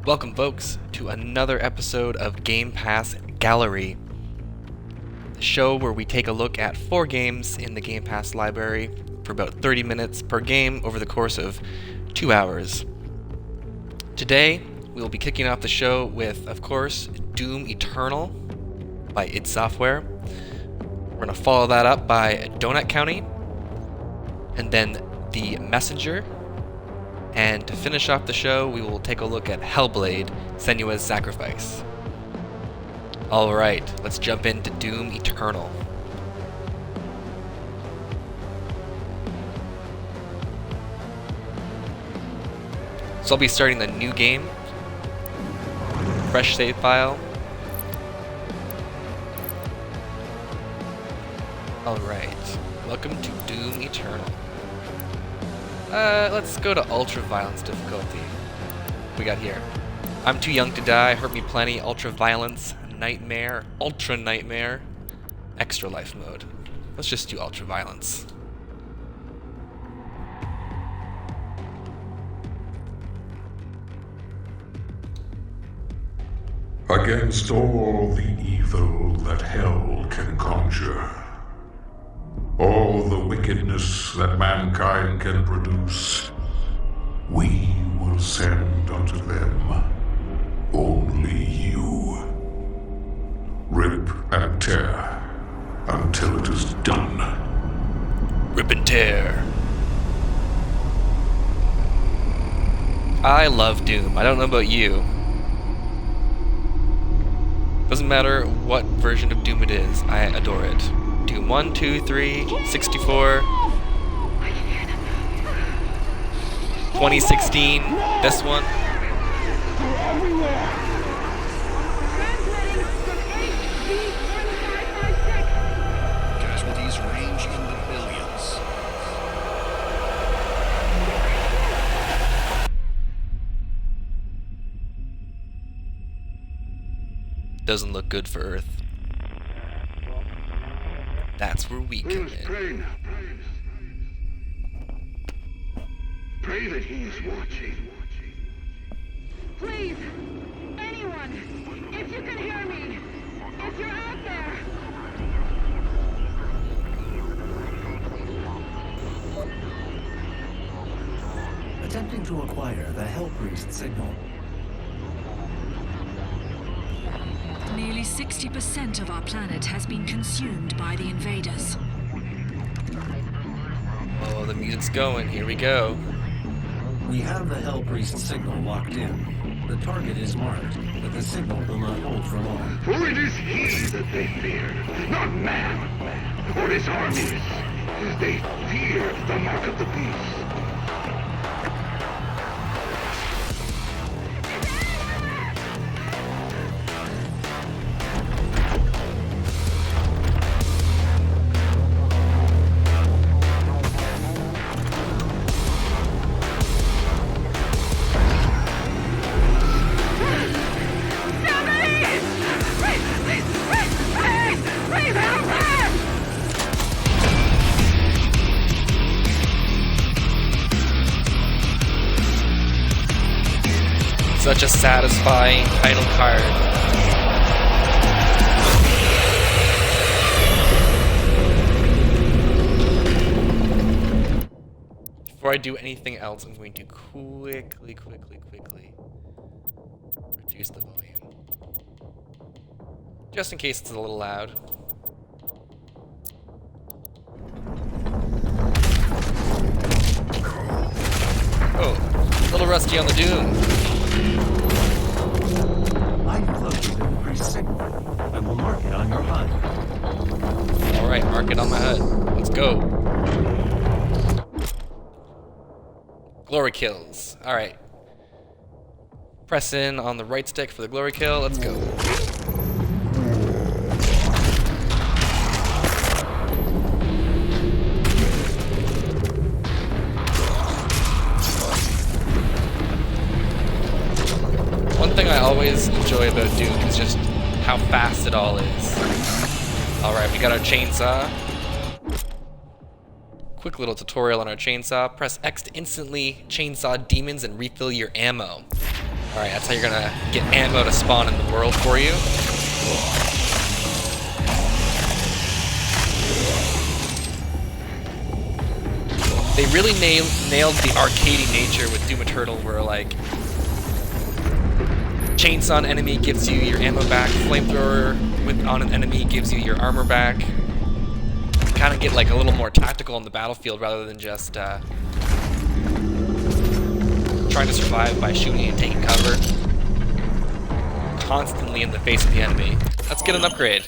Welcome, folks, to another episode of Game Pass Gallery, the show where we take a look at 4 games in the Game Pass library for about 30 minutes per game over the course of 2 hours. Today, we will be kicking off the show with, of course, Doom Eternal by id Software. We're going to follow that up by Donut County, and then The Messenger. And to finish off the show, we will take a look at Hellblade, Senua's Sacrifice. Alright, let's jump into Doom Eternal. So I'll be starting the new game. Fresh save file. Alright, welcome to Doom Eternal. Let's go to Ultra Violence difficulty. What we got here? I'm Too Young to Die, Hurt Me Plenty, Ultra Violence, Nightmare, Ultra Nightmare, Extra Life Mode. Let's just do Ultra Violence. Against all the evil that hell can conjure, all the wickedness that mankind can produce, we will send unto them only you. Rip and tear until it is done. Rip and tear. I love Doom. I don't know about you. Doesn't matter what version of Doom it is, I adore it. Doom 1, 2, 3, 64, 2016, this one. Casualties range in the billions. Doesn't look good for Earth. That's where we come in. Pray that he is watching. Please, anyone, if you can hear me, if you're out there. Attempting to acquire the Hellpriest signal. Nearly 60% of our planet has been consumed by the invaders. Oh, the music's going. Here we go. We have the Hellpriest signal locked in. The target is marked, but the signal will not hold for long. For it is he that they fear, not man, or his armies. They fear the mark of the beast. Such a satisfying title card. Before I do anything else, I'm going to quickly reduce the volume. Just in case it's a little loud. Oh, a little rusty on the Doom. I enclosed the increased signal. I will mark it on your HUD. Alright, mark it on my HUD. Let's go. Glory kills. Alright. Press in on the right stick for the glory kill. Let's go. One thing I always enjoy about Doom is just how fast it all is. Alright, we got our chainsaw. Quick little tutorial on our chainsaw. Press X to instantly chainsaw demons and refill your ammo. Alright, that's how you're gonna get ammo to spawn in the world for you. They really nailed the arcadey nature with Doom Eternal, where like chainsaw on enemy gives you your ammo back, flamethrower on an enemy gives you your armor back. Kind of get like a little more tactical on the battlefield rather than just trying to survive by shooting and taking cover constantly in the face of the enemy. Let's get an upgrade.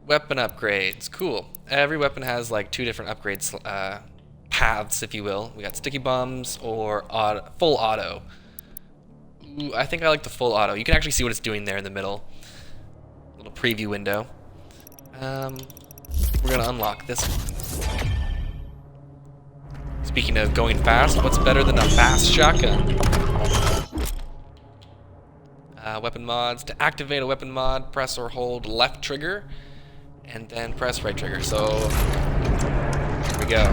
Weapon upgrades, cool. Every weapon has like 2 different upgrades paths, if you will. We got sticky bombs or full auto. Ooh, I think I like the full auto. You can actually see what it's doing there in the middle. Little preview window. We're gonna unlock this one. Speaking of going fast, what's better than a fast shotgun? Weapon mods. To activate a weapon mod, press or hold left trigger, and then press right trigger. So, here we go.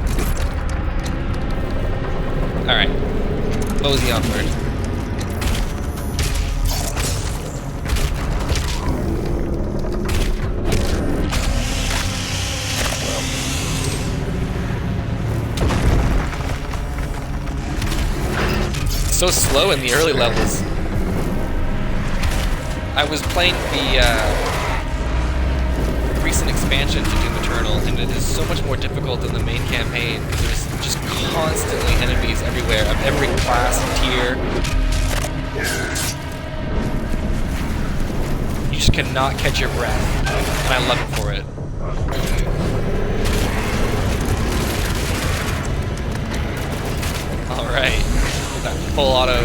Alright. Mosey onward. So slow in the early levels. I was playing the recent expansion to Doom Eternal, and it is so much more difficult than the main campaign because there's just constantly enemies everywhere of every class and tier. You just cannot catch your breath, and I love it for it. All right. That full auto. Ooh.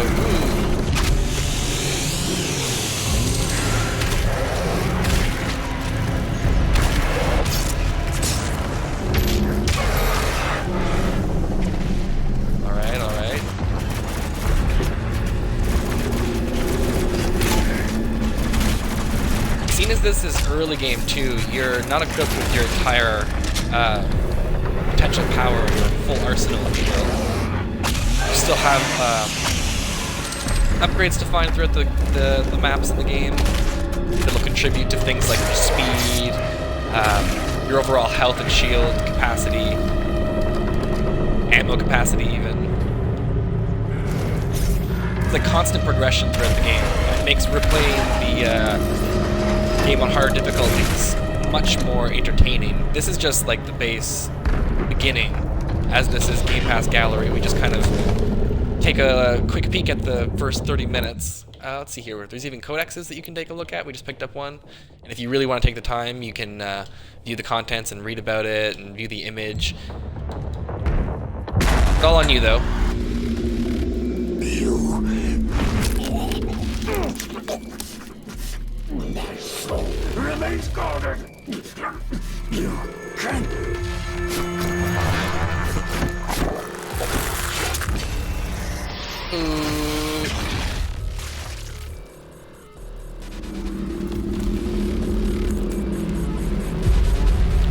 All right, all right. Seeing as this is early game too, you're not equipped with your entire potential power, your full arsenal, if you will. You still have upgrades to find throughout the maps in the game that will contribute to things like your speed, your overall health and shield capacity, ammo capacity even. It's a constant progression throughout the game. It makes replaying the game on hard difficulties much more entertaining. This is just like the base beginning. As this is Game Pass Gallery, we just kind of take a quick peek at the first 30 minutes. Let's see here, there's even codexes that you can take a look at. We just picked up one. And if you really want to take the time, you can view the contents and read about it and view the image. It's all on you, though. My soul remains guarded. You can't.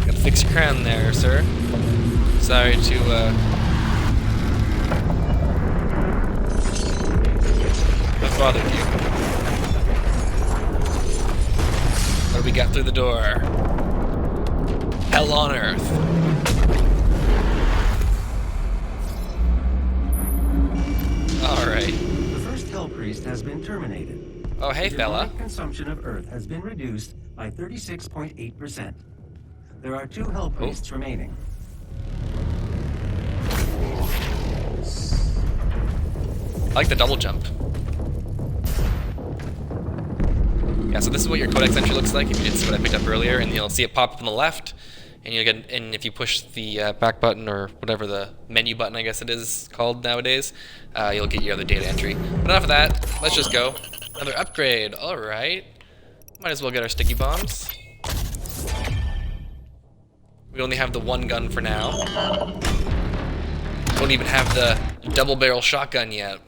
Gotta fix your crown there, sir. Sorry to have bothered you. What do we got through the door? Hell on Earth. Alright. The first Hell Priest has been terminated. Oh, hey, fella. Your consumption of Earth has been reduced by 36.8%. There are 2 Hell Priests remaining. I like the double jump. Yeah, so this is what your codex entry looks like if you didn't see what I picked up earlier, and you'll see it pop up on the left, and you get, and if you push the back button or whatever the menu button I guess it is called nowadays, you'll get your other data entry. But enough of that. Let's just go. Another upgrade. All right. Might as well get our sticky bombs. We only have the one gun for now. Don't even have the double barrel shotgun yet.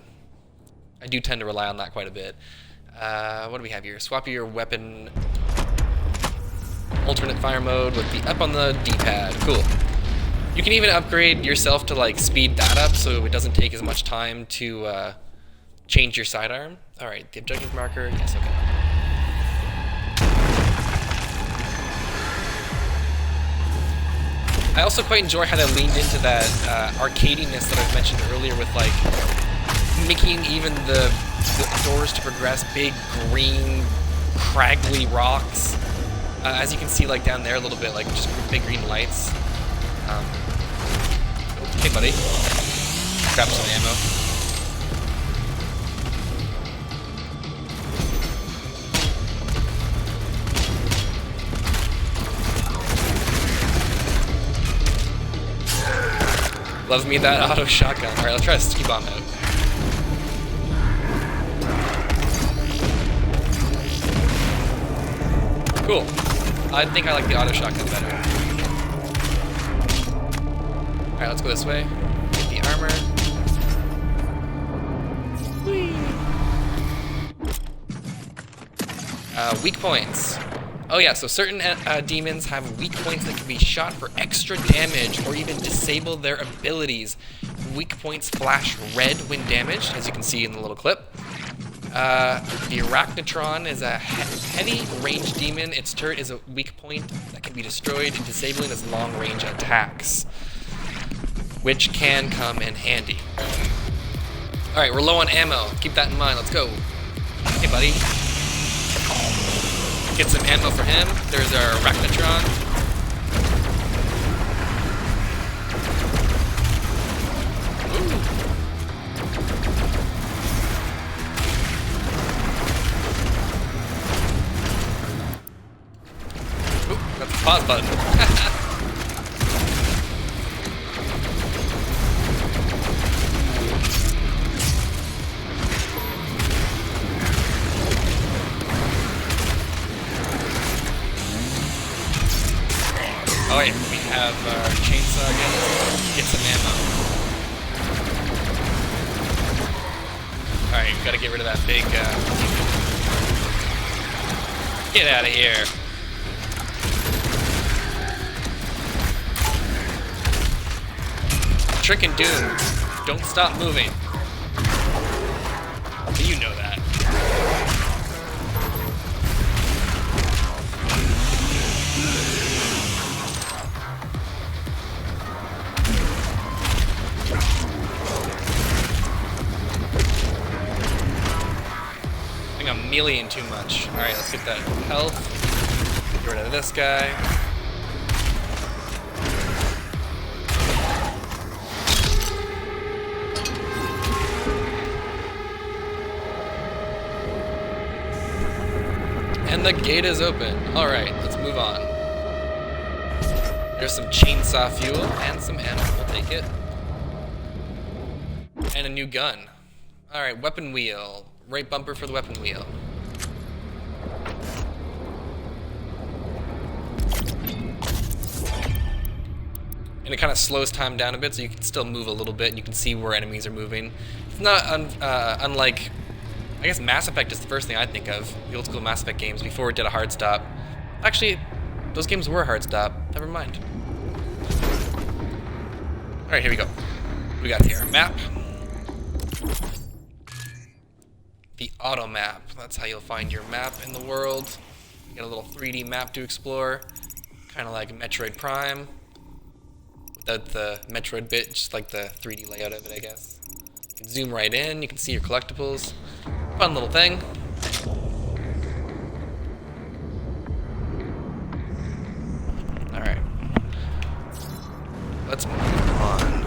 I do tend to rely on that quite a bit. What do we have here? Swap your weapon alternate fire mode with the up on the D-pad. Cool. You can even upgrade yourself to like speed that up so it doesn't take as much time to Change your sidearm. Alright, the objective marker. Yes, okay. I also quite enjoy how they leaned into that arcadiness that I mentioned earlier with like making even the doors to progress big green craggly rocks. As you can see like down there a little bit, like just big green lights. Hey buddy. Grab some ammo. Love me that auto shotgun. Alright, let's try a ski bomb out. Cool. I think I like the auto shotgun better. Alright, let's go this way. Get the armor. Whee! Weak points. Oh yeah, so certain demons have weak points that can be shot for extra damage or even disable their abilities. Weak points flash red when damaged, as you can see in the little clip. The Arachnotron is a heavy range demon. Its turret is a weak point that can be destroyed, disabling its long range attacks, which can come in handy. Alright, we're low on ammo. Keep that in mind. Let's go. Hey, buddy. Get some ammo for him. There's our Arachnotron. Ooh. Ooh, that's the pause button. Oh yeah, we have our chainsaw again. Get some ammo. Alright, we gotta get rid of that big, Get out of here. Trick and Doom. Don't stop moving. You know that. I'm meleeing too much. Alright, let's get that health. Get rid of this guy. And the gate is open. Alright, let's move on. There's some chainsaw fuel and some ammo. We'll take it. And a new gun. Alright, weapon wheel. Right bumper for the weapon wheel. And it kind of slows time down a bit, so you can still move a little bit, and you can see where enemies are moving. It's not unlike, I guess Mass Effect is the first thing I think of, the old school Mass Effect games, before it did a hard stop. Actually, those games were a hard stop. Never mind. Alright, here we go. We got here, map. The auto map. That's how you'll find your map in the world. You get a little 3D map to explore, kind of like Metroid Prime, without the Metroid bit, just like the 3D layout of it, I guess. You can zoom right in. You can see your collectibles. Fun little thing. All right. Let's move on.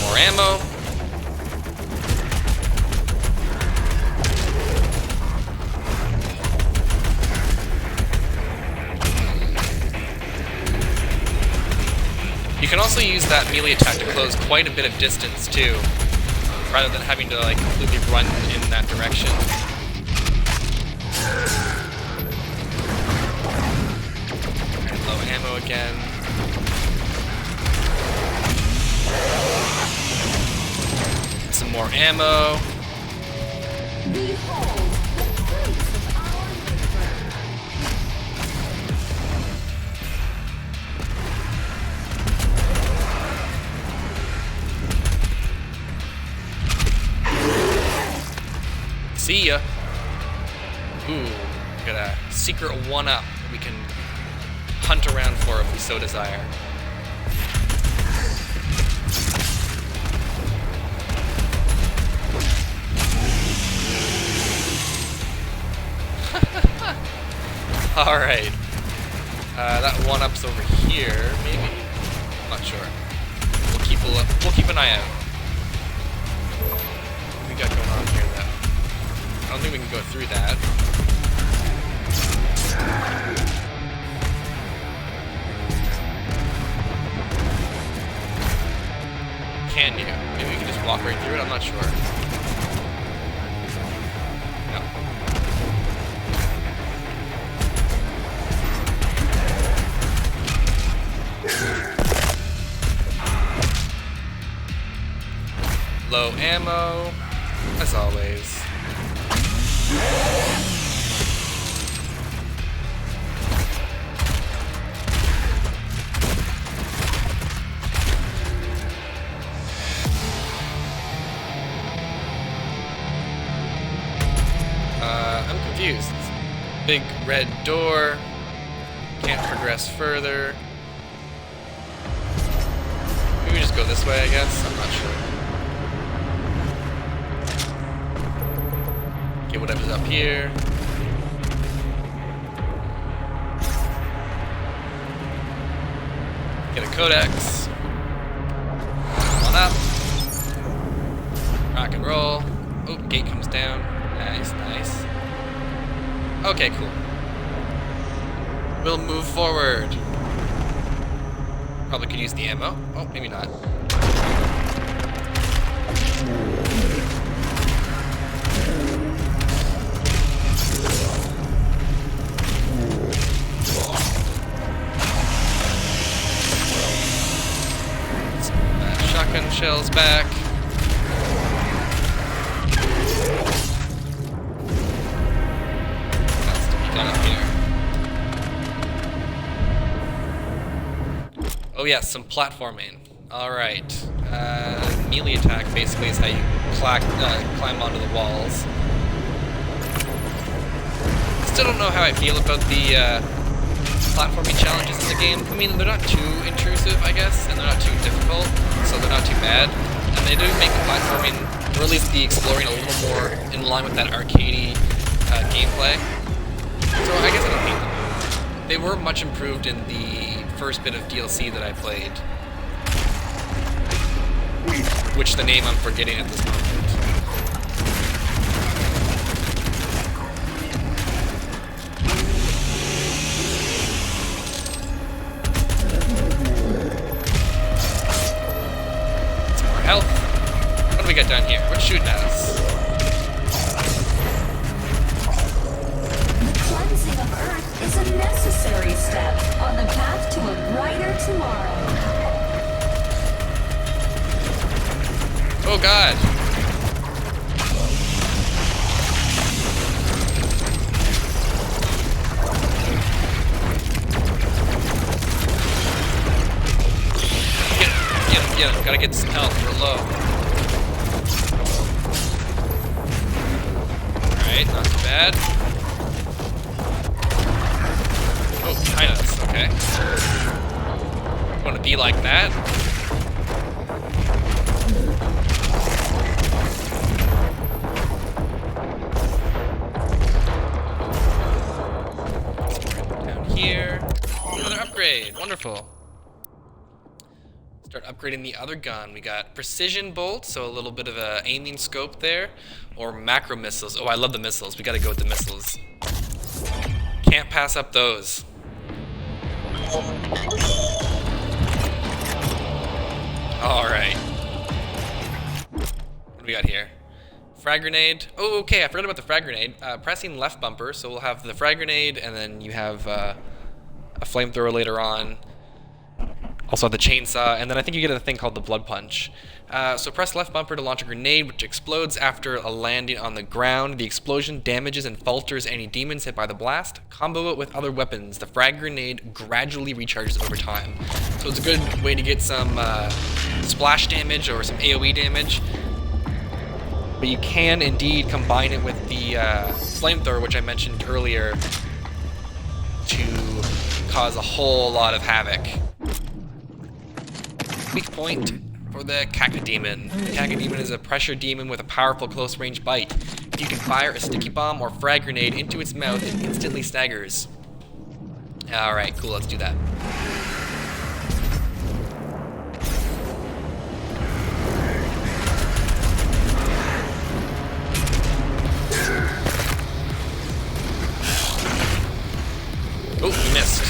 More ammo. You can also use that melee attack to close quite a bit of distance too, rather than having to like completely run in that direction. And low ammo again. Some more ammo. Behold the fruits of our labor. secret one-up we can hunt around for if we so desire. Alright. That one-up's over here, maybe? I'm not sure. We'll keep an eye out. What do we got going on here, though? I don't think we can go through that. Can you? Maybe we can just walk right through it? I'm not sure. No. Low ammo, as always. I'm confused. Big red door. Can't progress further. Maybe we just go this way, I guess? I'm not sure. Get whatever's up here. Get a codex. Come on up. Rock and roll. Oh, gate comes down. Nice, nice. Okay, cool. We'll move forward. Probably could use the ammo. Oh, maybe not. Shotgun shells back. That's to be done up here. Oh yeah, some platforming. Alright. Melee attack basically is how you climb onto the walls. Still don't know how I feel about the platforming challenges in the game. I mean, they're not too intrusive, I guess, and they're not too difficult, so they're not too bad. And they do make the platforming, or at least the exploring, a little more in line with that arcadey gameplay. So I guess I don't hate them. They were much improved in the first bit of DLC that I played, which the name I'm forgetting at this moment. Health. What do we got down here? What's shooting at us? The cleansing of Earth is a necessary step on the path to a brighter tomorrow. Oh God. Get him. Gotta get some health. We're low. Alright, not too bad. Oh, behind us. Okay. Want to be like that? Down here. Another upgrade. Wonderful. Start upgrading the other gun. We got precision bolt, so a little bit of a aiming scope there, or macro missiles. Oh, I love the missiles. We gotta go with the missiles. Can't pass up those. Alright. What do we got here? Frag grenade. Oh, okay, I forgot about the frag grenade. Pressing left bumper, so we'll have the frag grenade, and then you have a flamethrower later on. Also the chainsaw, and then I think you get a thing called the blood punch. So press left bumper to launch a grenade, which explodes after a landing on the ground. The explosion damages and falters any demons hit by the blast. Combo it with other weapons. The frag grenade gradually recharges over time. So it's a good way to get some splash damage or some AoE damage. But you can indeed combine it with the flamethrower, which I mentioned earlier, to cause a whole lot of havoc. Weak point for the Cacodemon. The Cacodemon is a pressure demon with a powerful close-range bite. If you can fire a sticky bomb or frag grenade into its mouth, it instantly staggers. Alright, cool, let's do that. Oh, we missed.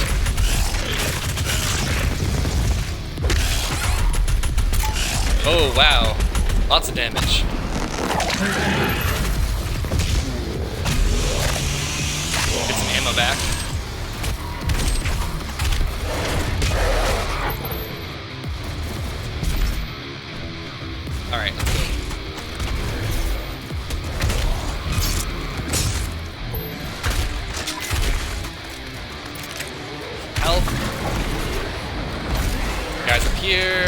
Oh, wow. Lots of damage. Get some ammo back. Alright, let's go. Health. Guys up here.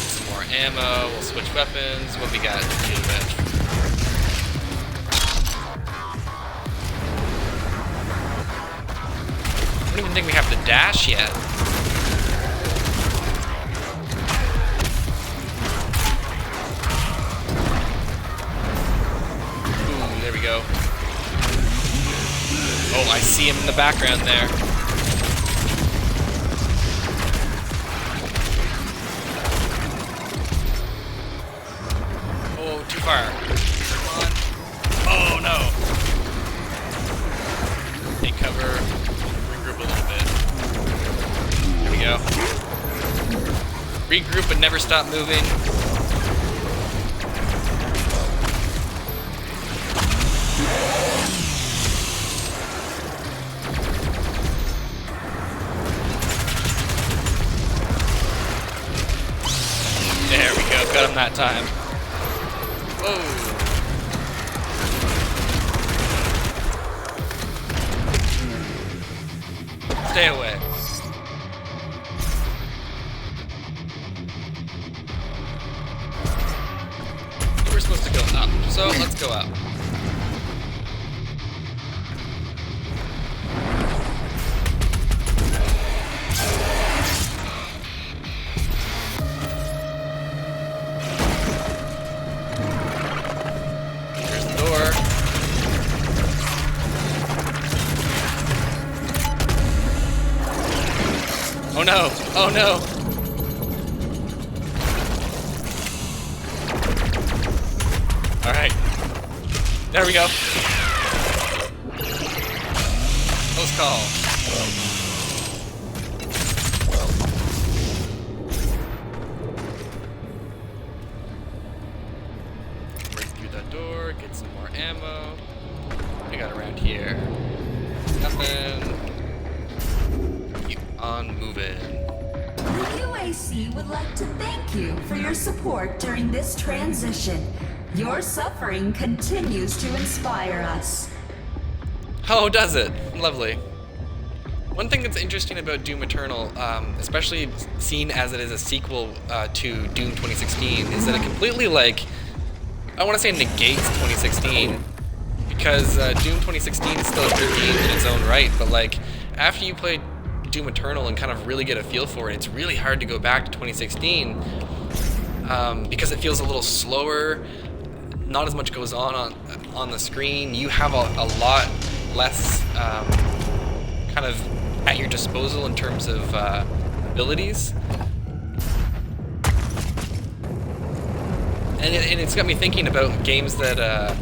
Some more ammo. We'll switch weapons. What we got to deal with? I don't even think we have the dash yet. Ooh, there we go. Oh, I see him in the background there. Oh, too far. Come on. Oh, no. Take cover. Regroup a little bit. There we go. Regroup and never stop moving. There we go. Got him that time. Whoa. Stay away. We're supposed to go up, so let's go up. Here's the door. Oh no! Oh no! Alright. There we go. Close call. Break through that door, get some more ammo. What we got around here? Nothing. Keep on moving. The UAC would like to thank you for your support during this transition. Your suffering continues to inspire us. Oh, does it? Lovely. One thing that's interesting about Doom Eternal, especially seen as it is a sequel to Doom 2016, is that it completely, like, I want to say negates 2016, because Doom 2016 is still a good game in its own right, but, like, after you play Doom Eternal and kind of really get a feel for it, it's really hard to go back to 2016, because it feels a little slower, not as much goes on the screen, you have a lot less kind of at your disposal in terms of abilities. And it's got me thinking about games that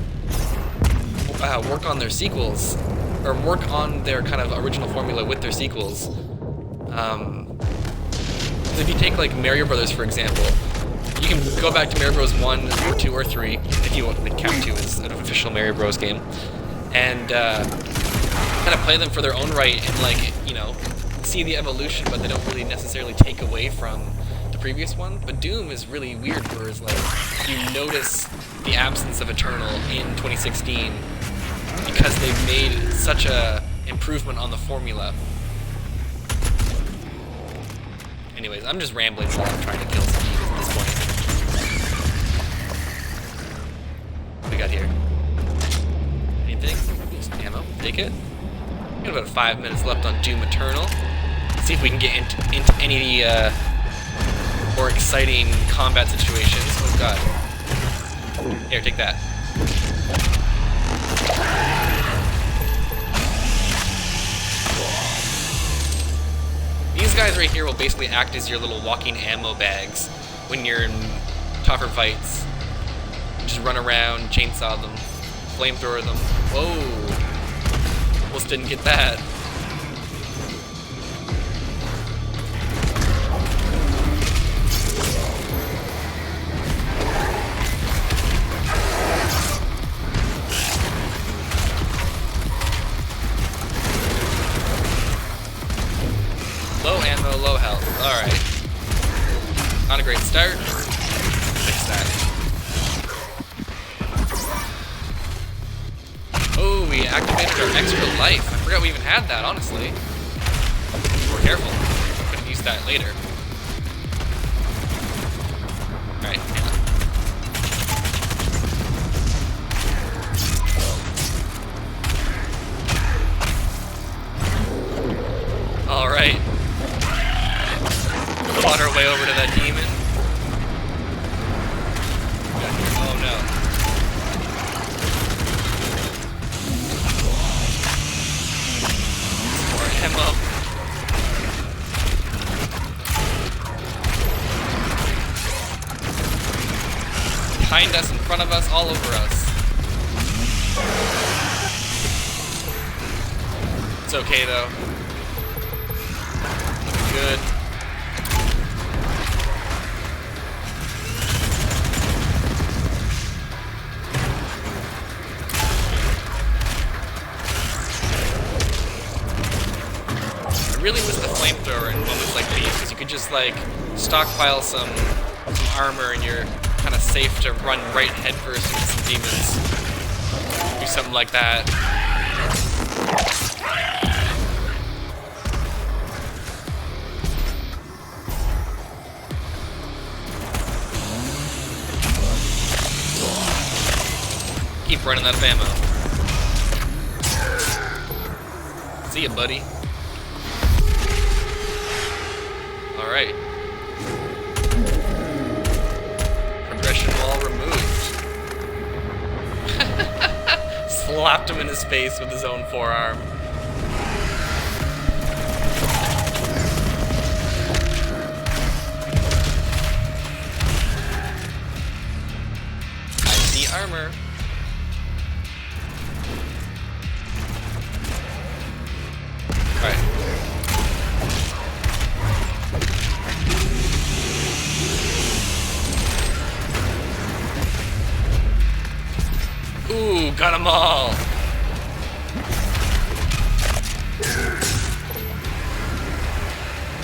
work on their sequels, or work on their kind of original formula with their sequels. If you take like Mario Brothers, for example, you can go back to Mario Bros. 1 or 2 or 3, if you want to count 2 as an official Mario Bros. Game, and kind of play them for their own right and, like, you know, see the evolution, but they don't really necessarily take away from the previous one. But Doom is really weird, whereas, like, you notice the absence of Eternal in 2016 because they've made such a improvement on the formula. Anyways, I'm just rambling while I'm trying to kill some demons at this point. make it. We got about 5 minutes left on Doom Eternal. See if we can get into any more exciting combat situations. Oh god. Here, take that. These guys right here will basically act as your little walking ammo bags when you're in tougher fights. Just run around, chainsaw them, flamethrower them. Whoa! Almost didn't get that. Low ammo, low health. Alright. Not a great start. Fix that. Oh, we activated our extra life. I forgot we even had that, honestly. We're careful. Could have used that later. Alright. Alright. Fought our way over to that demon. Oh no. More ammo. Behind us, in front of us, all over us. It's okay though. Good. I really miss the flamethrower in moments like these, because you could just like stockpile some armor and you're kind of safe to run right headfirst into some demons. Do something like that. Keep running out of ammo. See ya, buddy. Alright. Progression wall removed. Slapped him in his face with his own forearm. I see armor. Alright. Ooh, got them all!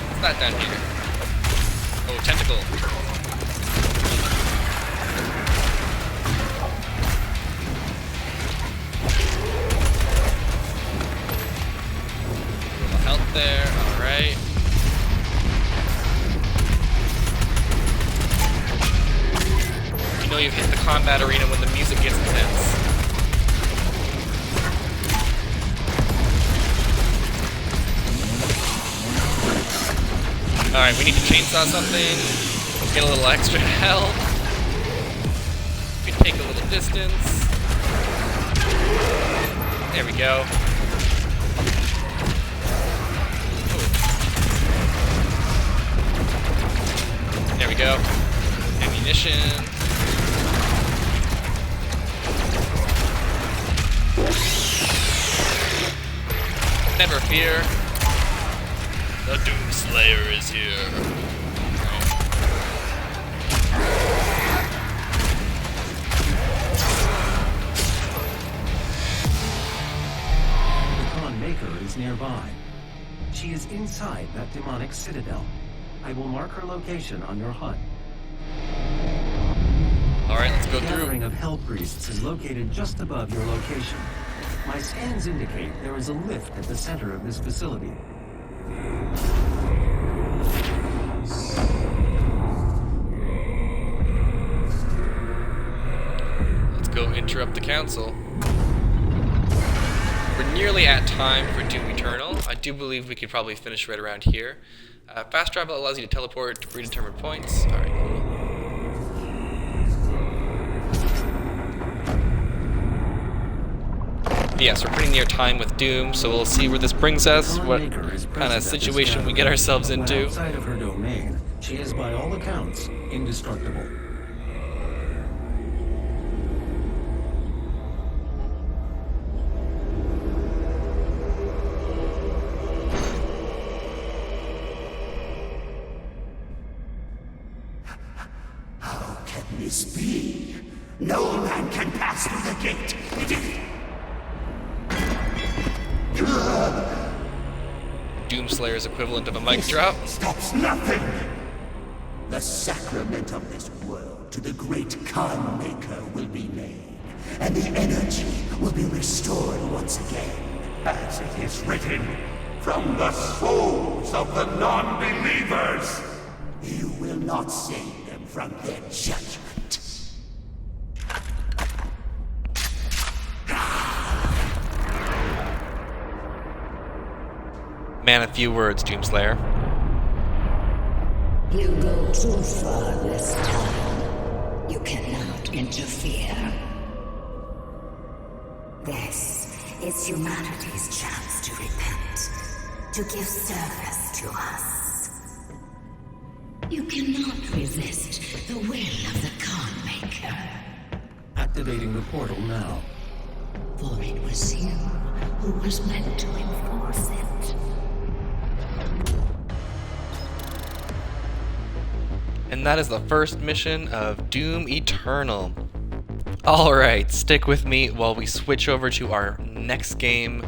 What's that down here? Oh, tentacle. Health there, alright. You know you've hit the combat arena when the music gets intense. Alright, we need to chainsaw something. Get a little extra health. We can take a little distance. There we go. There we go. Ammunition. Never fear. The Doomslayer is here. The Khan Maker is nearby. She is inside that demonic citadel. I will mark her location on your HUD. Alright, let's go The through. gathering of Hell Priests is located just above your location. My scans indicate there is a lift at the center of this facility. Let's go interrupt the council. we're nearly at time for Doom Eternal. I do believe we could probably finish right around here. Fast travel allows you to teleport to predetermined points. Alright, cool. Yes, we're pretty near time with Doom, so we'll see where this brings us, what kind of situation we get ourselves into. Outside of her domain, she is by all accounts indestructible. How can this be? No man can pass through the gate. It is... Doomslayer's equivalent of a mic drop. Stops nothing. The sacrament of this world to the great Khan Maker will be made, and the energy will be restored once again. As it is written, from the souls of the non-believers, you will not save them from their judgment. Man, a few words, Doomslayer. You go too far this time. You cannot interfere. This is humanity's chance to repent, to give service to us. You cannot resist the will of the Khan Maker. Activating the portal now. For it was you who was meant to enforce it. And that is the first mission of Doom Eternal. Alright, stick with me while we switch over to our next game,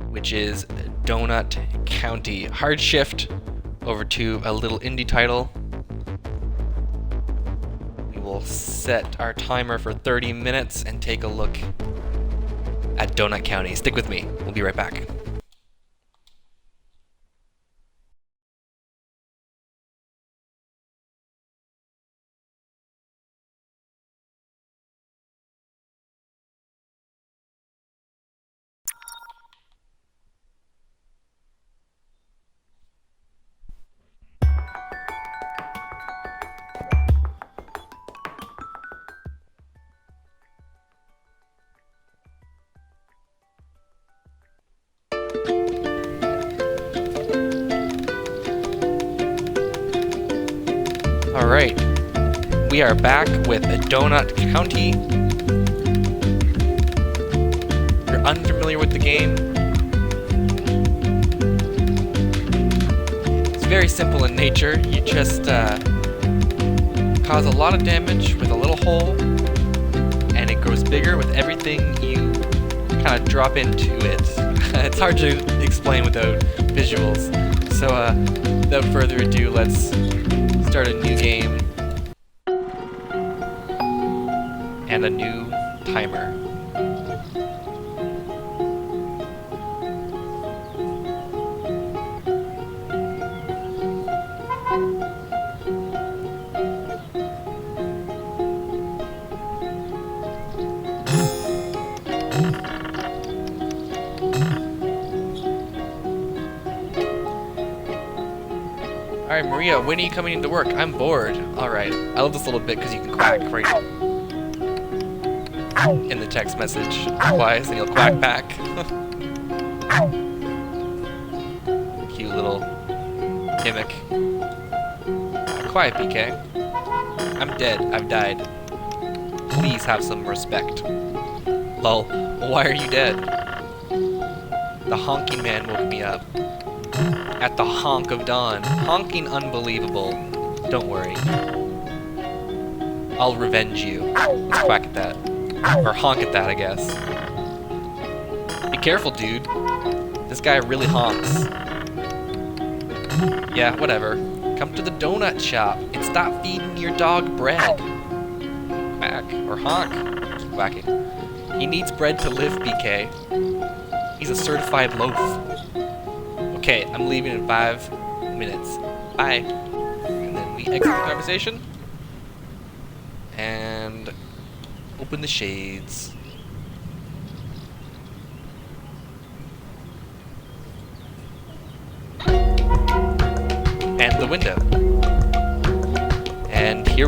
which is Donut County. Hard shift over to a little indie title. We will set our timer for 30 minutes and take a look at Donut County. Stick with me. We'll be right back. Alright, we are back with Donut County. If you're unfamiliar with the game, it's very simple in nature. You just cause a lot of damage with a little hole, and it grows bigger with everything you kind of drop into it. It's hard to explain without visuals. So without further ado, let's start a new game and a new timer. Alright, Maria, when are you coming into work? I'm bored. Alright, I love this little bit because you can quack right in the text message twice and you'll quack back. Cute little gimmick. Quiet, PK. I'm dead. I've died. Please have some respect. Lol, why are you dead? The honking man woke me up. At the honk of dawn. Honking unbelievable. Don't worry. I'll revenge you. Let's quack at that. Or honk at that, I guess. Be careful, dude. This guy really honks. Yeah, whatever. Come to the donut shop and stop feeding your dog bread. Quack. Or honk. Keep quacking. He needs bread to live, BK. He's a certified loaf. Okay, I'm leaving in 5 minutes. Bye. And then we exit the conversation. And open the shades.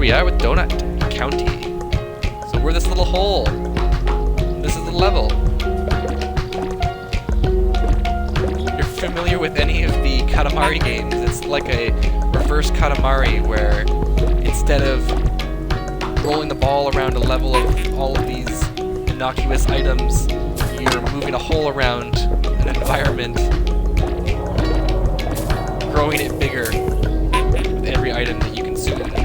we are with Donut County. So we're this little hole. This is the level. You're familiar with any of the Katamari games? It's like a reverse Katamari where instead of rolling the ball around a level of all of these innocuous items, you're moving a hole around an environment, growing it bigger with every item that you consume into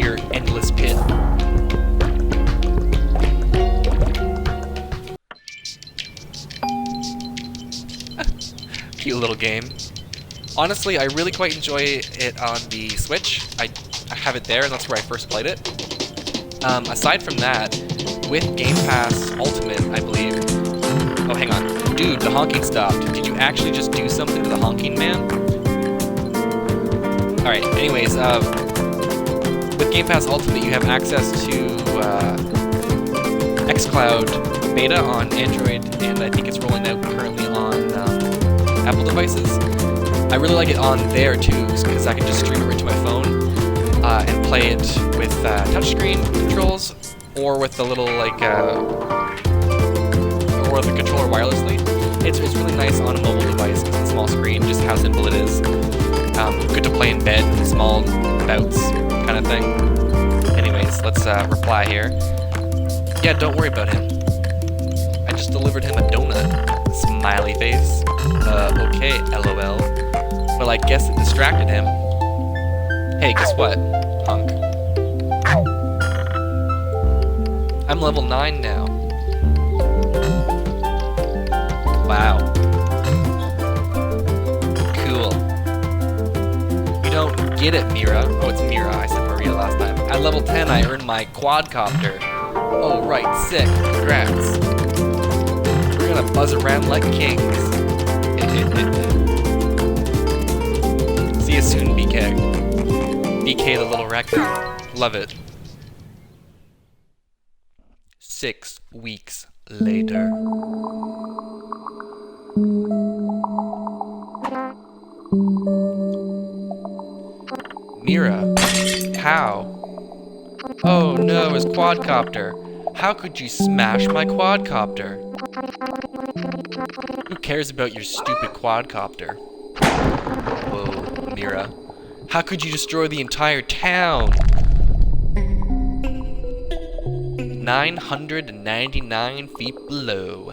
your endless pit. Cute little game. Honestly, I really quite enjoy it on the Switch. I have it there, and that's where I first played it. Aside from that, with Game Pass Ultimate, I believe... Oh, hang on. Dude, the honking stopped. Did you actually just do something to the honking man? Alright, anyways, with Game Pass Ultimate, you have access to xCloud Beta on Android, and I think it's rolling out currently on Apple devices. I really like it on there too, because I can just stream it right to my phone and play it with touchscreen controls, or with the little or the controller wirelessly. It's really nice on a mobile device because it's a small screen, just how simple it is. Good to play in bed, small bouts kind of thing. Anyways, let's reply here. Yeah, don't worry about him. I just delivered him a donut. Smiley face. Okay, LOL. Well, I guess it distracted him. Hey, guess what, punk? I'm level 9 now. Wow. Cool. You don't get it, Mira. Oh, it's Mira. I said Maria last time. At level 10, I earned my quadcopter. Oh, right. Sick. Congrats. We're gonna buzz around like kings. See you soon, BK. BK the Little Raccoon. Love it. 6 weeks later. Mira, how? Oh no, his quadcopter. How could you smash my quadcopter? Who cares about your stupid quadcopter? Whoa, Mira. How could you destroy the entire town? 999 feet below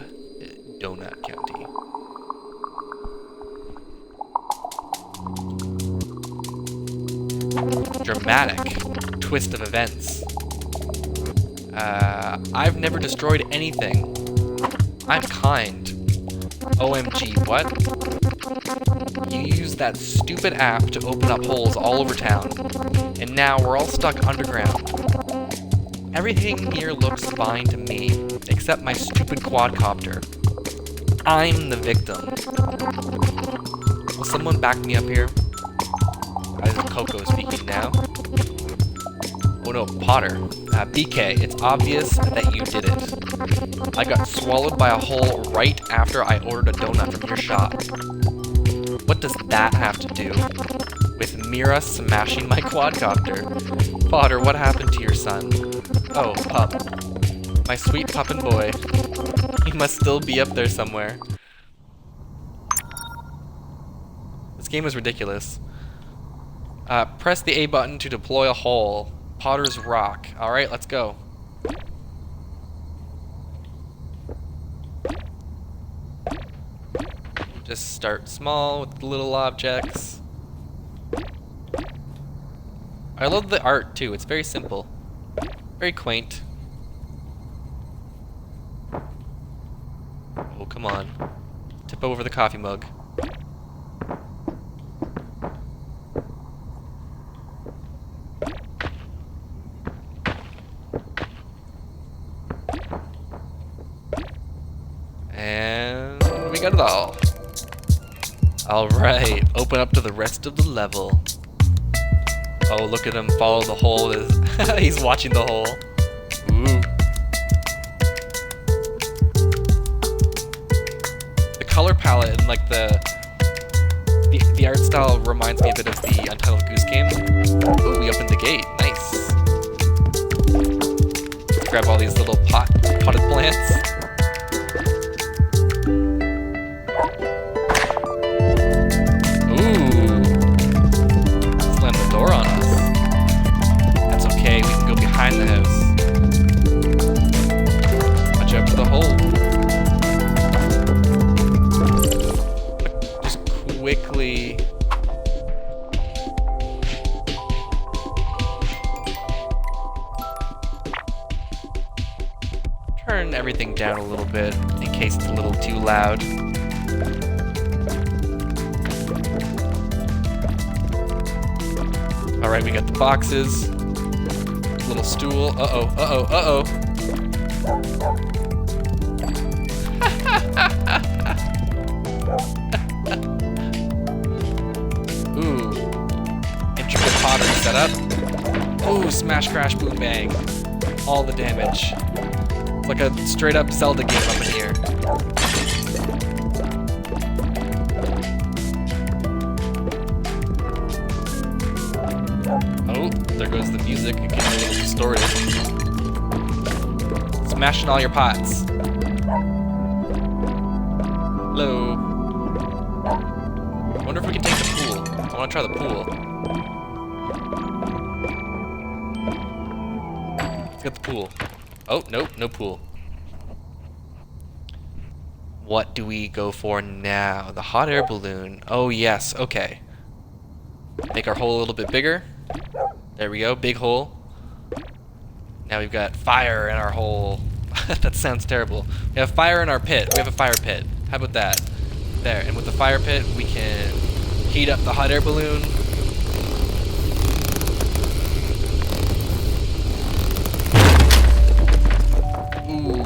Donut County. Dramatic twist of events. I've never destroyed anything. I'm kind. OMG, what? You used that stupid app to open up holes all over town, and now we're all stuck underground. Everything here looks fine to me, except my stupid quadcopter. I'm the victim. Will someone back me up here? This is Coco speaking now. Oh no, Potter. BK, it's obvious that you did it. I got swallowed by a hole right after I ordered a donut from your shop. What does that have to do with Mira smashing my quadcopter? Potter, what happened to your son? Oh, pup. My sweet puppin' boy. He must still be up there somewhere. This game is ridiculous. Press the A button to deploy a hole. Potter's Rock. Alright, let's go. Just start small with little objects. I love the art too, it's very simple. Very quaint. Oh, come on. Tip over the coffee mug. And we got it all. Alright, open up to the rest of the level. Oh, look at him follow the hole. He's watching the hole. Ooh. The color palette and like the The art style reminds me a bit of the Untitled Goose Game. Ooh, we opened the gate. Nice. Grab all these little potted plants. Ooh. Slam the door on us. That's okay, we can go behind the house. Watch out for the hole. Just quickly... turn everything down a little bit in case it's a little too loud. Alright, we got the boxes. Little stool. Uh-oh, uh-oh, uh-oh. Ooh. Intricate pottery setup. Ooh, smash, crash, boom, bang. All the damage. It's like a straight-up Zelda game up in here. Oh, there goes the music. It gets a little distorted. Smashing all your pots. Hello. I wonder if we can take the pool. I want to try the pool. Let's get the pool. Oh, nope, no pool. What do we go for now? The hot air balloon. Oh, yes, okay. Make our hole a little bit bigger. There we go, big hole. Now we've got fire in our hole. That sounds terrible. We have fire in our pit. We have a fire pit. How about that? There, and with the fire pit, we can heat up the hot air balloon. Ooh.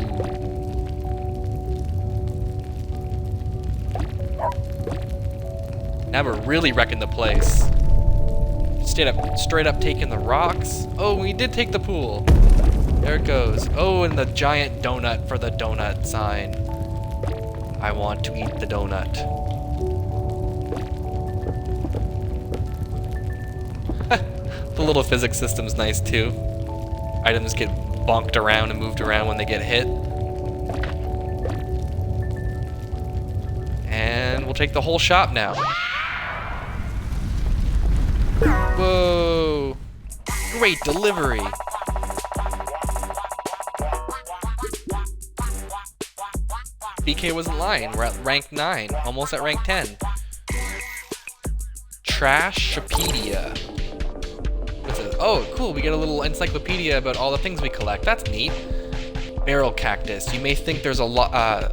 Now we're really wrecking the place. Straight up taking the rocks. Oh, we did take the pool. There it goes. Oh, and the giant donut for the donut sign. I want to eat the donut. The little physics system's nice too. Items get bonked around and moved around when they get hit. And we'll take the whole shop now. Whoa! Great delivery! BK wasn't lying. We're at rank 9, almost at rank 10. Trashopedia. What's it? Oh, cool. We get a little encyclopedia about all the things we collect. That's neat. Barrel cactus. You may think there's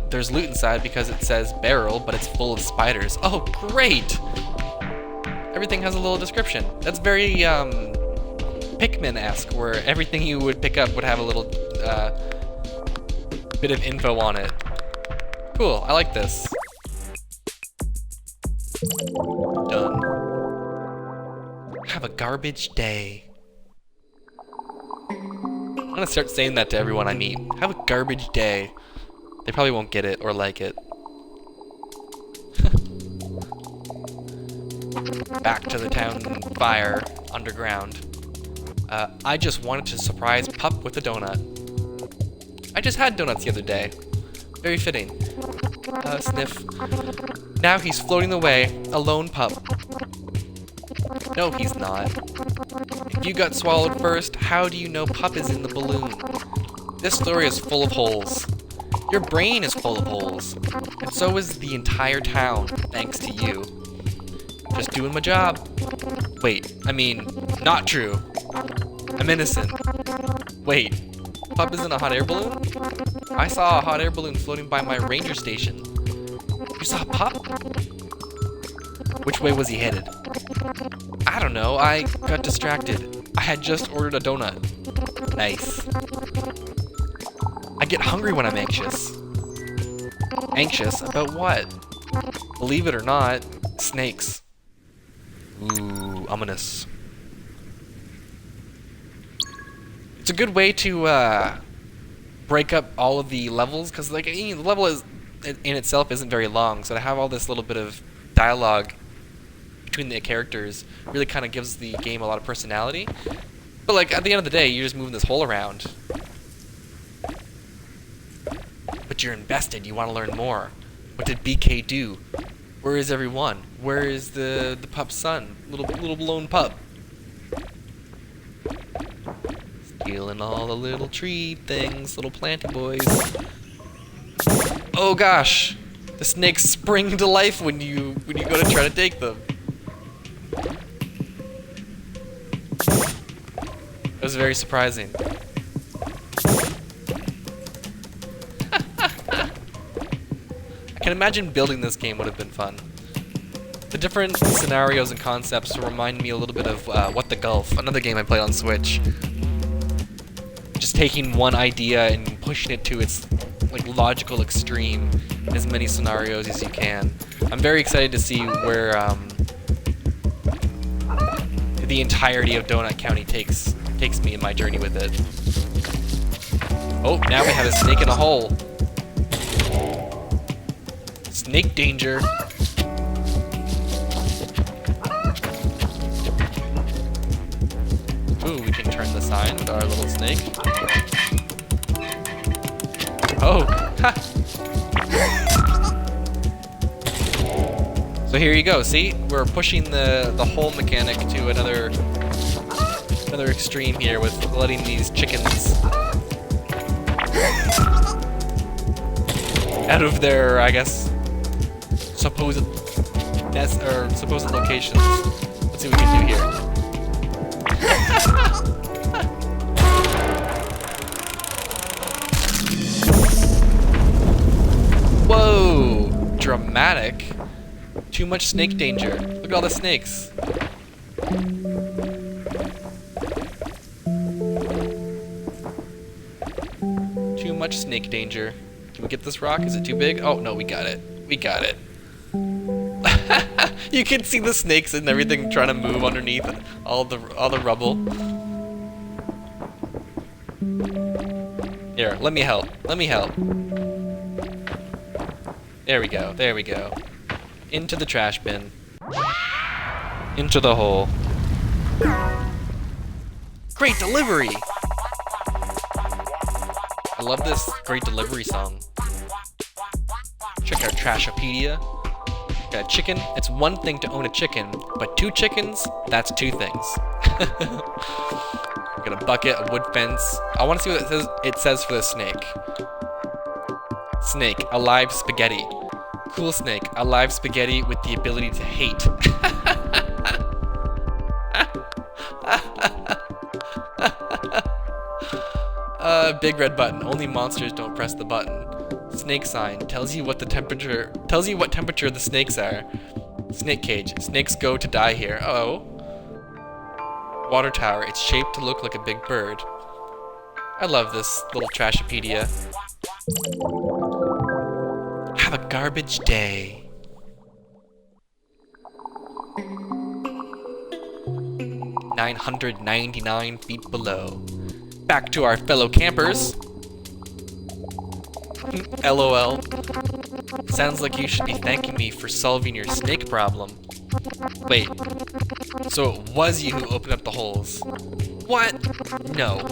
there's loot inside because it says barrel, but it's full of spiders. Oh, great! Everything has a little description. That's very Pikmin-esque, where everything you would pick up would have a little bit of info on it. Cool, I like this. Done. Have a garbage day. I'm gonna start saying that to everyone I meet. Have a garbage day. They probably won't get it or like it. Back to the town fire underground. I just wanted to surprise Pup with a donut. I just had donuts the other day. Very fitting. Sniff. Now he's floating away, a lone pup. No, he's not. If you got swallowed first, how do you know Pup is in the balloon? This story is full of holes. Your brain is full of holes. And so is the entire town, thanks to you. Just doing my job. Wait, I mean, not true. I'm innocent. Wait, Pup is in a hot air balloon? I saw a hot air balloon floating by my ranger station. You saw Pup? Which way was he headed? I don't know, I got distracted. I had just ordered a donut. Nice. I get hungry when I'm anxious. Anxious about what? Believe it or not, snakes. Ooh, ominous. It's a good way to break up all of the levels, because like the level is in itself isn't very long, so to have all this little bit of dialogue between the characters really kind of gives the game a lot of personality. But like at the end of the day, you're just moving this hole around. But you're invested. You want to learn more. What did BK do? Where is everyone? Where is the pup's son? Little lone pup. Stealing all the little tree things, little planty boys. Oh gosh, the snakes spring to life when you go to try to take them. It was very surprising. I can imagine building this game would have been fun. The different scenarios and concepts remind me a little bit of What the Gulf, another game I played on Switch. Just taking one idea and pushing it to its like logical extreme in as many scenarios as you can. I'm very excited to see where the entirety of Donut County takes me in my journey with it. Oh, now we have a snake in a hole. Snake danger. Ooh, we can turn the sign with our little snake. Oh, ha! So here you go, see? We're pushing the hole mechanic to another extreme here with letting these chickens out of their, I guess, supposed locations. Let's see what we can do here. Whoa! Dramatic. Too much snake danger. Look at all the snakes. Too much snake danger. Can we get this rock? Is it too big? Oh, no, we got it. We got it. You can see the snakes and everything trying to move underneath all the rubble. Here, let me help. Let me help. There we go. There we go. Into the trash bin. Into the hole. Great delivery! I love this great delivery song. Check out Trashopedia. Got a chicken. It's one thing to own a chicken, but 2 chickens, that's 2 things. Got a bucket, a wood fence. I want to see what it says for the snake. Snake, alive spaghetti. Cool snake, alive spaghetti with the ability to hate. Big red button. Only monsters don't press the button. Snake sign tells you what temperature the snakes are. Snake cage. Snakes go to die here. Oh. Water tower. It's shaped to look like a big bird. I love this little Trashopedia. Have a garbage day. $999 feet below. Back to our fellow campers. LOL. Sounds like you should be thanking me for solving your snake problem. Wait. So it was you who opened up the holes. What? No.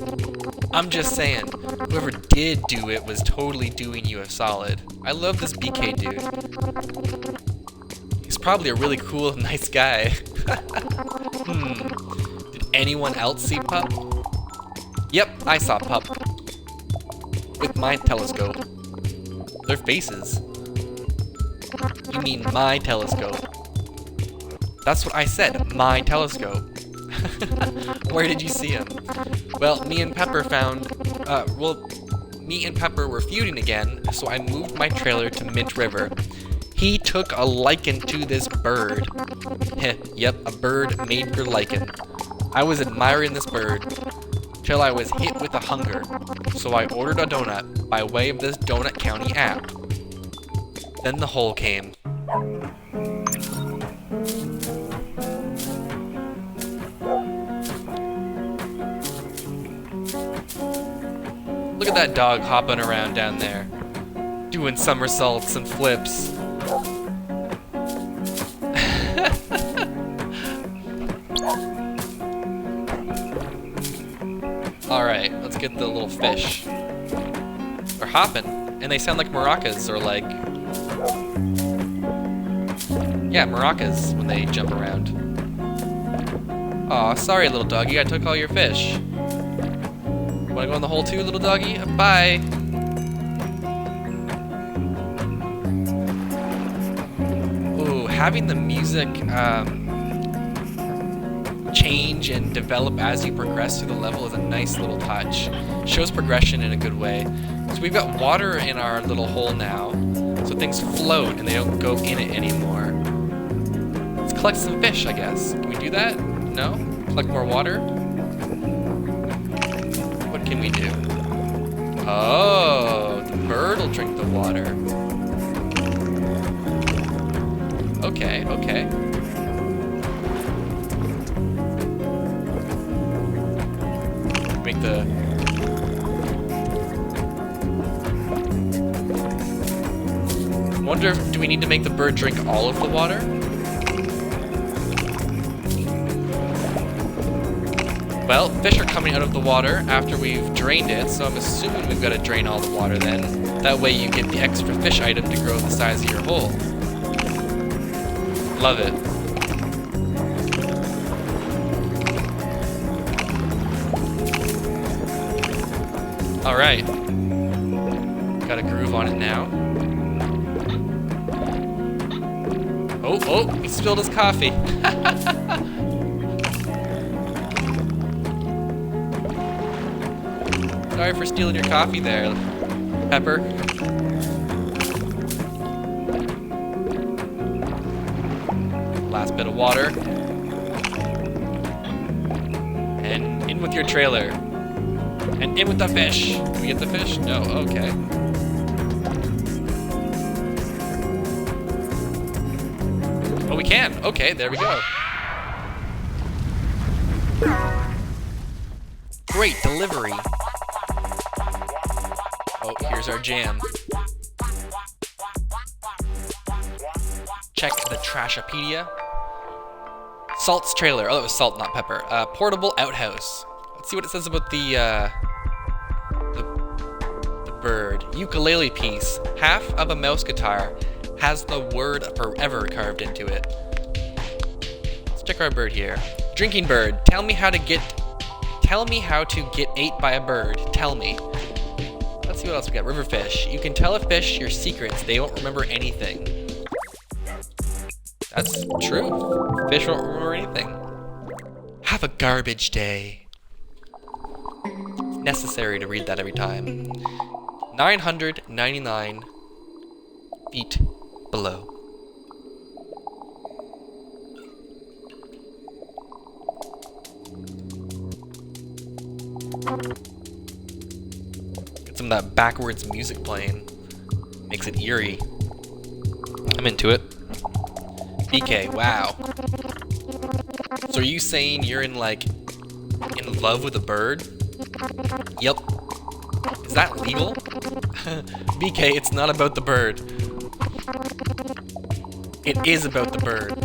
I'm just saying, whoever did do it was totally doing you a solid. I love this BK dude. He's probably a really cool and nice guy. Did anyone else see Pup? Yep, I saw Pup. With my telescope. Their faces. You mean my telescope. That's what I said, my telescope. Where did you see him? Well, me and Pepper were feuding again, so I moved my trailer to Mint River. He took a liking to this bird. Yep, a bird made for lichen. I was admiring this bird till I was hit with a hunger, so I ordered a donut by way of this Donut County app. Then the hole came. Look at that dog hopping around down there, doing somersaults and flips. Alright, let's get the little fish. They're hopping, and they sound like maracas, or like... yeah, maracas when they jump around. Aw, sorry little doggy, I took all your fish. Wanna go in the hole too, little doggy? Bye! Ooh, having the music, change and develop as you progress through the level is a nice little touch. Shows progression in a good way. So we've got water in our little hole now, so things float and they don't go in it anymore. Let's collect some fish, I guess. Can we do that? No? Collect more water? What can we do? Oh, the bird will drink the water. Okay, okay. Make the... wonder if, do we need to make the bird drink all of the water? Well, fish are coming out of the water after we've drained it, so I'm assuming we've got to drain all the water then. That way you get the extra fish item to grow the size of your hole. Love it. Alright. Got a groove on it now. Oh, oh, he spilled his coffee. Sorry for stealing your coffee there, Pepper. Last bit of water. And in with your trailer. And in with the fish. Can we get the fish? No, okay. Oh, we can. Okay, there we go. Great delivery. Oh, here's our jam. Check the Trashopedia. Salt's trailer. Oh, that was Salt, not Pepper. Portable outhouse. Let's see what it says about the bird. Ukulele piece. Half of a mouse guitar has the word forever carved into it. Let's check our bird here. Drinking bird. Tell me how to get ate by a bird. Tell me. Let's see what else we got. Riverfish. You can tell a fish your secrets. They won't remember anything. That's true. Fish won't remember anything. Have a garbage day. It's necessary to read that every time. 999 feet below. Get some of that backwards music playing. Makes it eerie. I'm into it. BK, wow. So are you saying you're in love with a bird? Yep. Is that legal? BK, it's not about the bird. It is about the bird.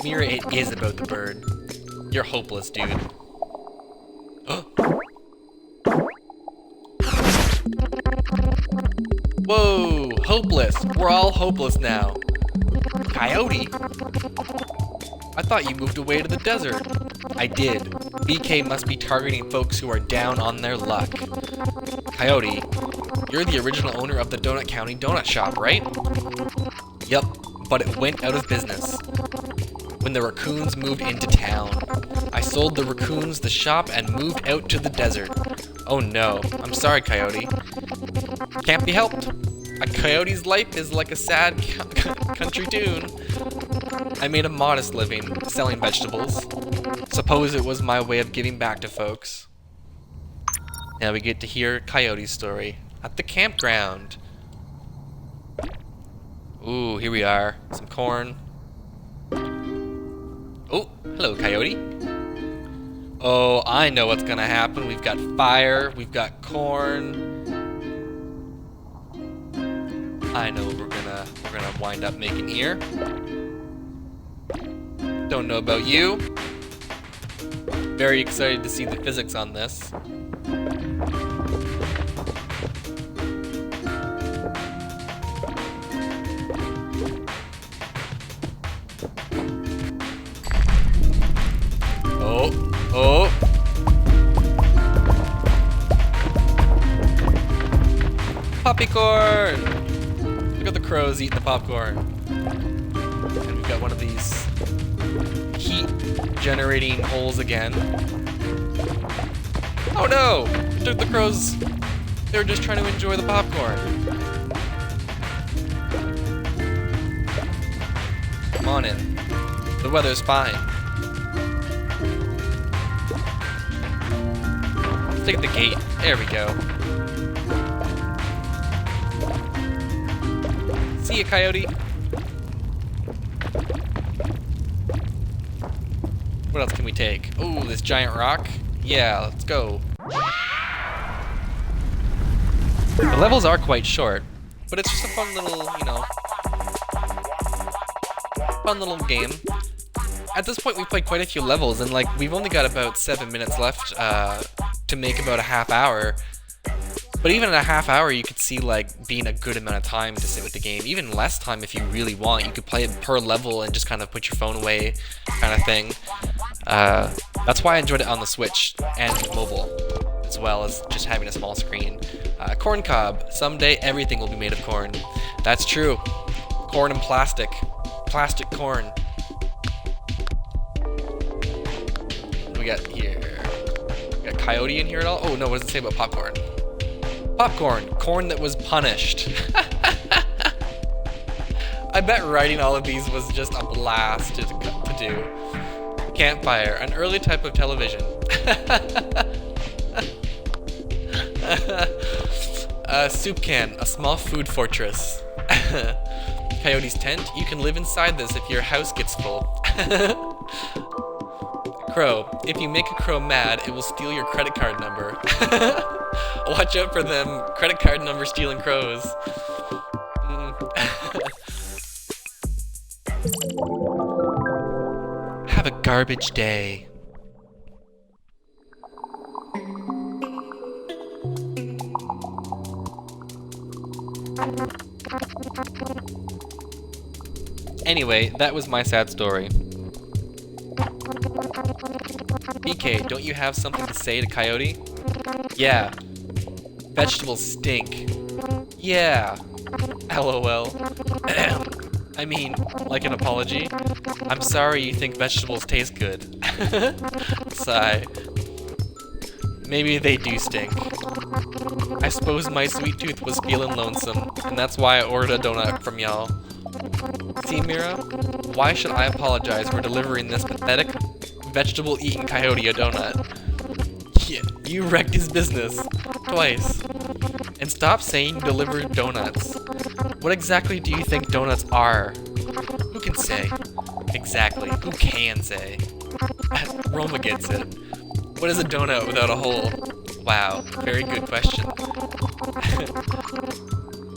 Mira, it is about the bird. You're hopeless, dude. Whoa, hopeless. We're all hopeless now. Coyote? I thought you moved away to the desert. I did. BK must be targeting folks who are down on their luck. Coyote, you're the original owner of the Donut County Donut Shop, right? Yup, but it went out of business when the raccoons moved into town. I sold the raccoons the shop and moved out to the desert. Oh no, I'm sorry, Coyote. Can't be helped. A coyote's life is like a sad country tune. I made a modest living selling vegetables. Suppose it was my way of giving back to folks. Now we get to hear Coyote's story at the campground. Ooh, here we are. Some corn. Oh, hello, Coyote. Oh, I know what's gonna happen. We've got fire. We've got corn. I know what we're gonna wind up making here. Don't know about you. Very excited to see the physics on this. Oh. Poppycorn! Look at the crows eating the popcorn. And we've got one of these heat generating holes again. Oh no! Took the crows. They were just trying to enjoy the popcorn. Come on in. The weather's fine. Let's take the gate. There we go. See ya, coyote. What else can we take? Oh, this giant rock? Yeah, let's go. The levels are quite short, but it's just a fun little, you know, fun little game. At this point, we've played quite a few levels, and like, we've only got about 7 minutes left to make about a half hour. But even in a half hour, you could see like being a good amount of time to sit with the game. Even less time if you really want. You could play it per level and just kind of put your phone away, kind of thing. That's why I enjoyed it on the Switch and mobile, as well as just having a small screen. Corn cob. Someday everything will be made of corn. That's true. Corn and plastic. Plastic corn. What do we got here? We got coyote in here at all? Oh no, what does it say about popcorn? Popcorn. Corn that was punished. I bet writing all of these was just a blast to do. Campfire. An early type of television. Soup can. A small food fortress. Coyote's tent. You can live inside this if your house gets full. Crow. If you make a crow mad, it will steal your credit card number. Watch out for them credit card number stealing crows. Have a garbage day. Anyway, that was my sad story. BK, don't you have something to say to Coyote? Yeah. Vegetables stink. Yeah. LOL. I mean, like an apology. I'm sorry you think vegetables taste good. Sigh. Maybe they do stink. I suppose my sweet tooth was feeling lonesome, and that's why I ordered a donut from y'all. See, Mira? Why should I apologize for delivering this pathetic, vegetable-eating coyote a donut? Yeah, you wrecked his business. Twice. And stop saying you delivered donuts. What exactly do you think donuts are? Who can say? Exactly, who can say? Roma gets it. What is a donut without a hole? Wow, very good question.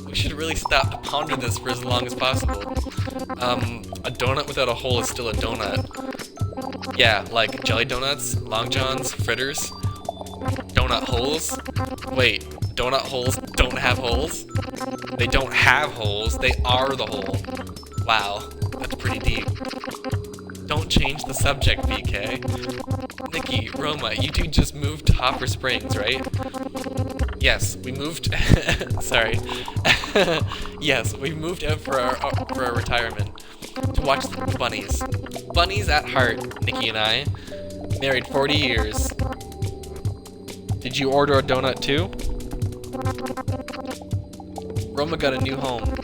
We should really stop to ponder this for as long as possible. A donut without a hole is still a donut. Yeah, like jelly donuts, long johns, fritters. Donut holes? Wait, donut holes don't have holes? They don't have holes, they are the hole. Wow, that's pretty deep. Don't change the subject, BK. Nikki, Roma, you two just moved to Hopper Springs, right? Yes, we moved... Sorry. Yes, we moved out for our retirement. To watch the bunnies. Bunnies at heart, Nikki and I. Married 40 years. Did you order a donut too? Roma got a new home.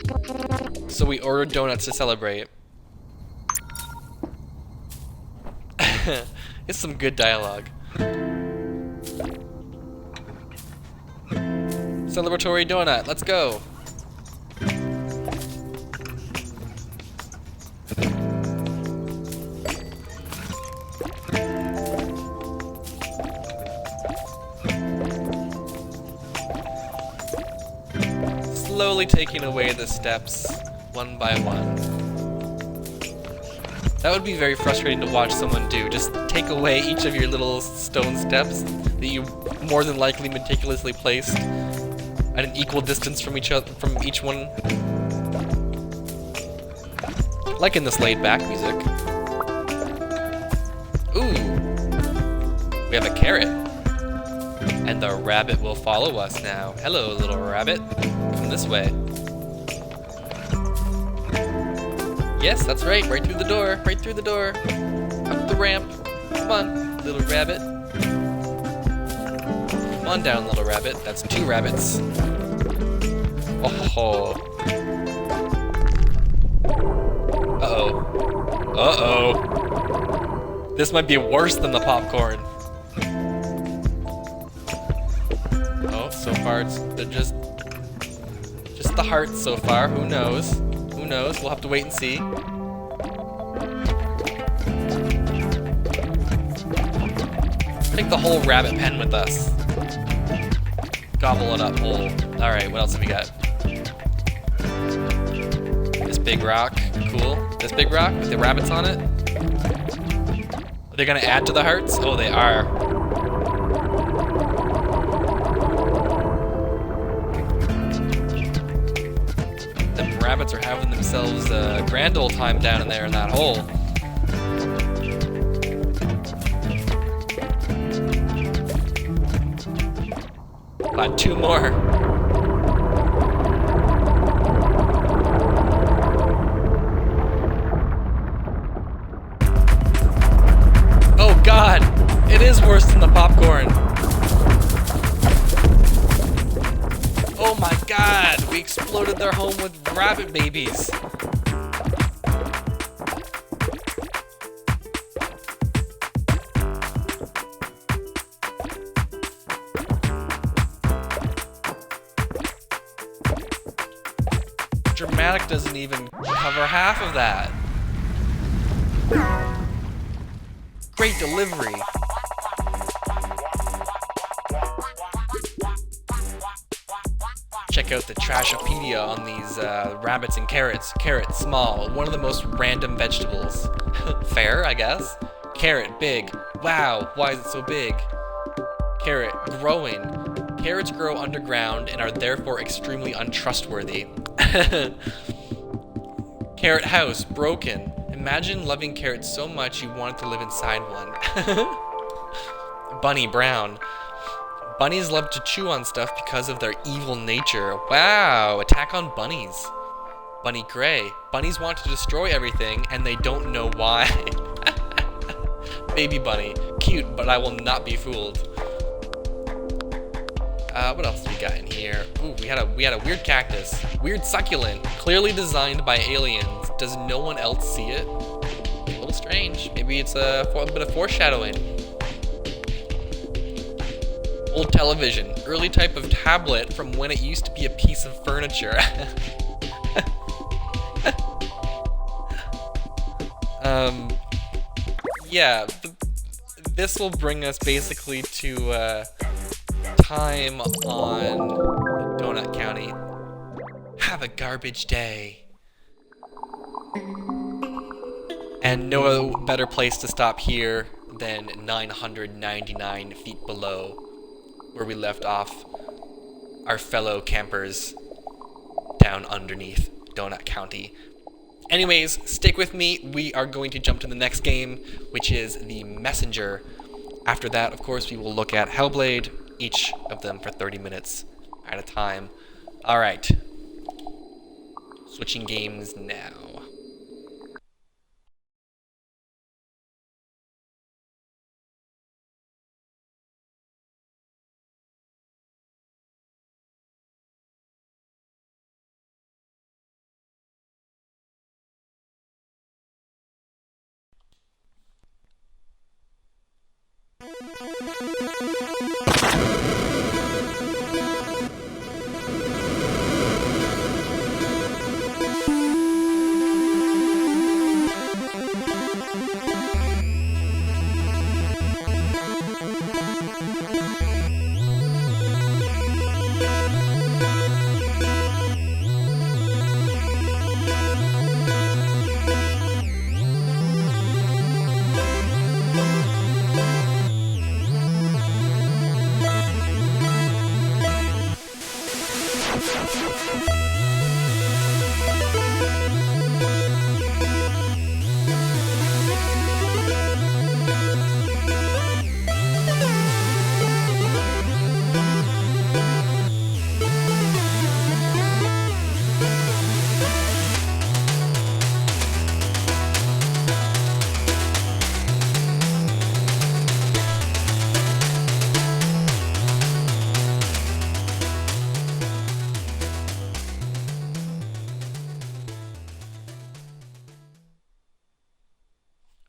So we ordered donuts to celebrate. It's some good dialogue. Celebratory donut, let's go! Slowly taking away the steps, one by one. That would be very frustrating to watch someone do. Just take away each of your little stone steps that you more than likely meticulously placed at an equal distance from each one. Like in this laid-back music. Ooh, we have a carrot. And the rabbit will follow us now. Hello, little rabbit. Come this way. Yes, that's right. Right through the door. Right through the door. Up the ramp. Come on, little rabbit. Come on down, little rabbit. That's 2 rabbits. Oh. Uh-oh. Uh-oh. This might be worse than the popcorn. Oh, so far they're just the hearts so far. Who knows? Who knows? We'll have to wait and see. Take the whole rabbit pen with us. Gobble it up whole. Alright, what else have we got? This big rock. Cool. This big rock with the rabbits on it. Are they gonna add to the hearts? Oh, they are. Them rabbits are having themselves a grand old time down in there in that hole. About 2 more. Oh God, it is worse than the popcorn. Oh my God, we exploded their home with rabbit babies. Dramatic doesn't even cover half of that. Great delivery. Check out the Trashopedia on these rabbits and carrots. Carrot, small, one of the most random vegetables. Fair, I guess. Carrot, big. Wow, why is it so big? Carrot, growing. Carrots grow underground and are therefore extremely untrustworthy. Carrot house, broken. Imagine loving carrots so much you wanted to live inside one. Bunny, brown. Bunnies love to chew on stuff because of their evil nature. Wow, attack on bunnies. Bunny, gray. Bunnies want to destroy everything and they don't know why. Baby bunny, cute, but I will not be fooled. What else do we got in here? Ooh, we had a weird cactus. Weird succulent. Clearly designed by aliens. Does no one else see it? A little strange. Maybe it's a bit of foreshadowing. Old television. Early type of tablet from when it used to be a piece of furniture. Yeah. This will bring us basically to, time on Donut County. Have a garbage day. And no better place to stop here than 999 feet below, where we left off our fellow campers down underneath Donut County. Anyways, stick with me. We are going to jump to the next game, which is The Messenger. After that, of course, we will look at Hellblade, each of them for 30 minutes at a time. Alright. Switching games now.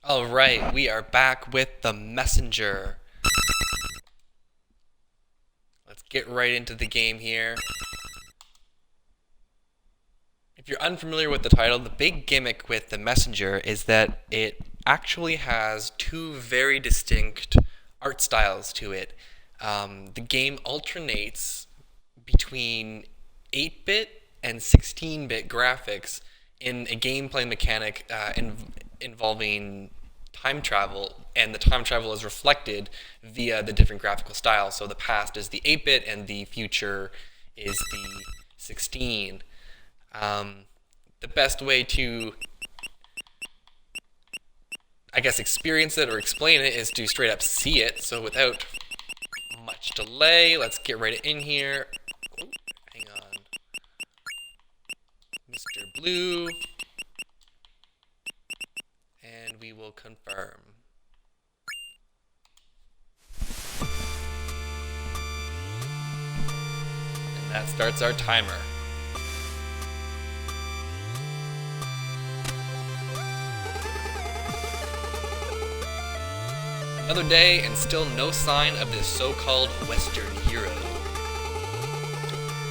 Alright, we are back with The Messenger. Let's get right into the game here. If you're unfamiliar with the title, the big gimmick with The Messenger is that it actually has two very distinct art styles to it. The game alternates between 8-bit and 16-bit graphics in a gameplay mechanic involving time travel, and the time travel is reflected via the different graphical styles. So the past is the 8-bit and the future is the 16. The best way to, I guess, experience it or explain it is to straight up see it. So without much delay, let's get right in here. Oh, hang on. Mr. Blue. And we will confirm. And that starts our timer. Another day and still no sign of this so-called Western hero.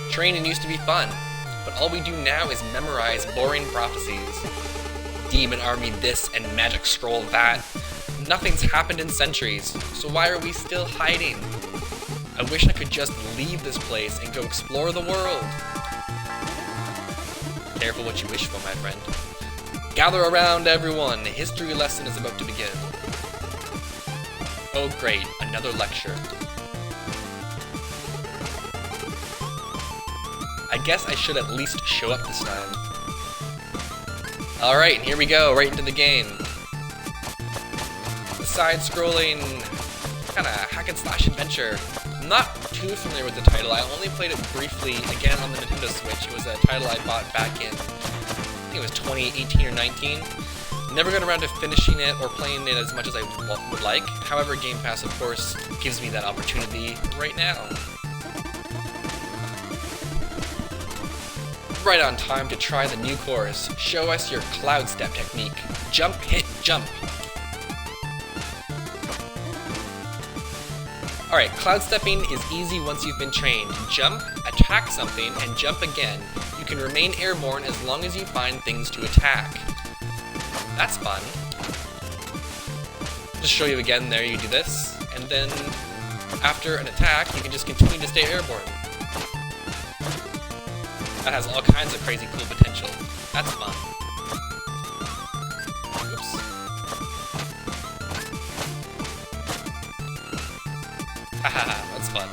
Training used to be fun, but all we do now is memorize boring prophecies. Demon army this and magic scroll that. Nothing's happened in centuries, so why are we still hiding? I wish I could just leave this place and go explore the world. Careful what you wish for, my friend. Gather around, everyone. The history lesson is about to begin. Oh great, another lecture. I guess I should at least show up this time. Alright, here we go, right into the game. The side-scrolling, kinda hack-and-slash adventure. I'm not too familiar with the title. I only played it briefly, again, on the Nintendo Switch. It was a title I bought back in, I think it was 2018 or 19. Never got around to finishing it or playing it as much as I would like. However, Game Pass, of course, gives me that opportunity right now. Right on time to try the new course. Show us your cloud step technique. Jump, hit, jump. Alright, cloud stepping is easy once you've been trained. Jump, attack something, and jump again. You can remain airborne as long as you find things to attack. That's fun. Just show you again there, you do this, and then after an attack, you can just continue to stay airborne. That has all kinds of crazy cool potential. That's fun. Oops. Haha, that's fun.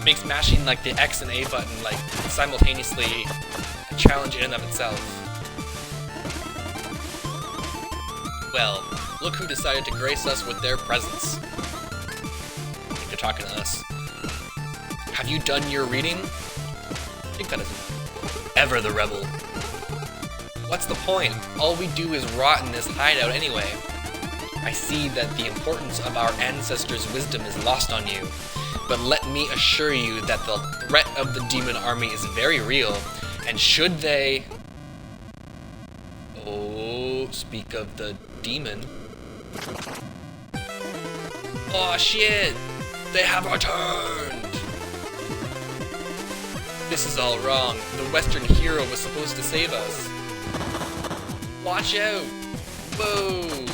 Makes mashing like the X and A button like simultaneously a challenge in and of itself. Well, look who decided to grace us with their presence. I think they're talking to us. Have you done your reading? I think that is ever the rebel. What's the point? All we do is rot in this hideout anyway. I see that the importance of our ancestors' wisdom is lost on you. But let me assure you that the threat of the demon army is very real, and should they... Oh, speak of the demon. Oh shit! They have returned! This is all wrong. The Western hero was supposed to save us. Watch out! Whoa!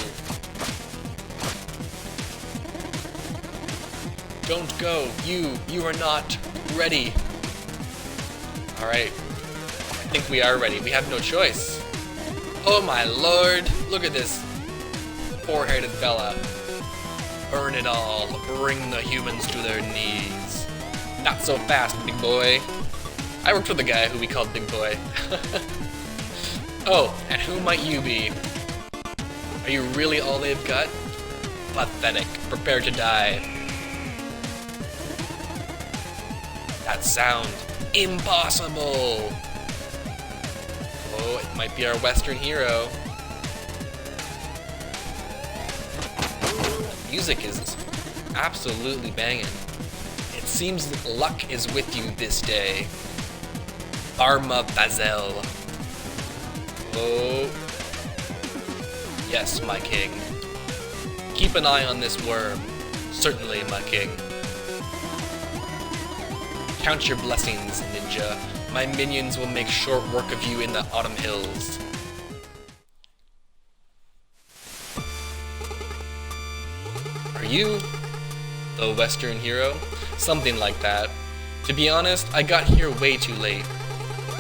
Don't go. You are not ready. Alright. I think we are ready. We have no choice. Oh my lord. Look at this four-headed fella. Burn it all. Bring the humans to their knees. Not so fast, big boy. I worked with a guy who we called Big Boy. Oh, and who might you be? Are you really all they've got? Pathetic. Prepare to die. That sound. Impossible! Oh, it might be our Western hero. The music is absolutely banging. It seems luck is with you this day. Arma Bazel. Oh. Yes, my king. Keep an eye on this worm. Certainly, my king. Count your blessings, ninja. My minions will make short work of you in the autumn hills. Are you the Western hero? Something like that. To be honest, I got here way too late.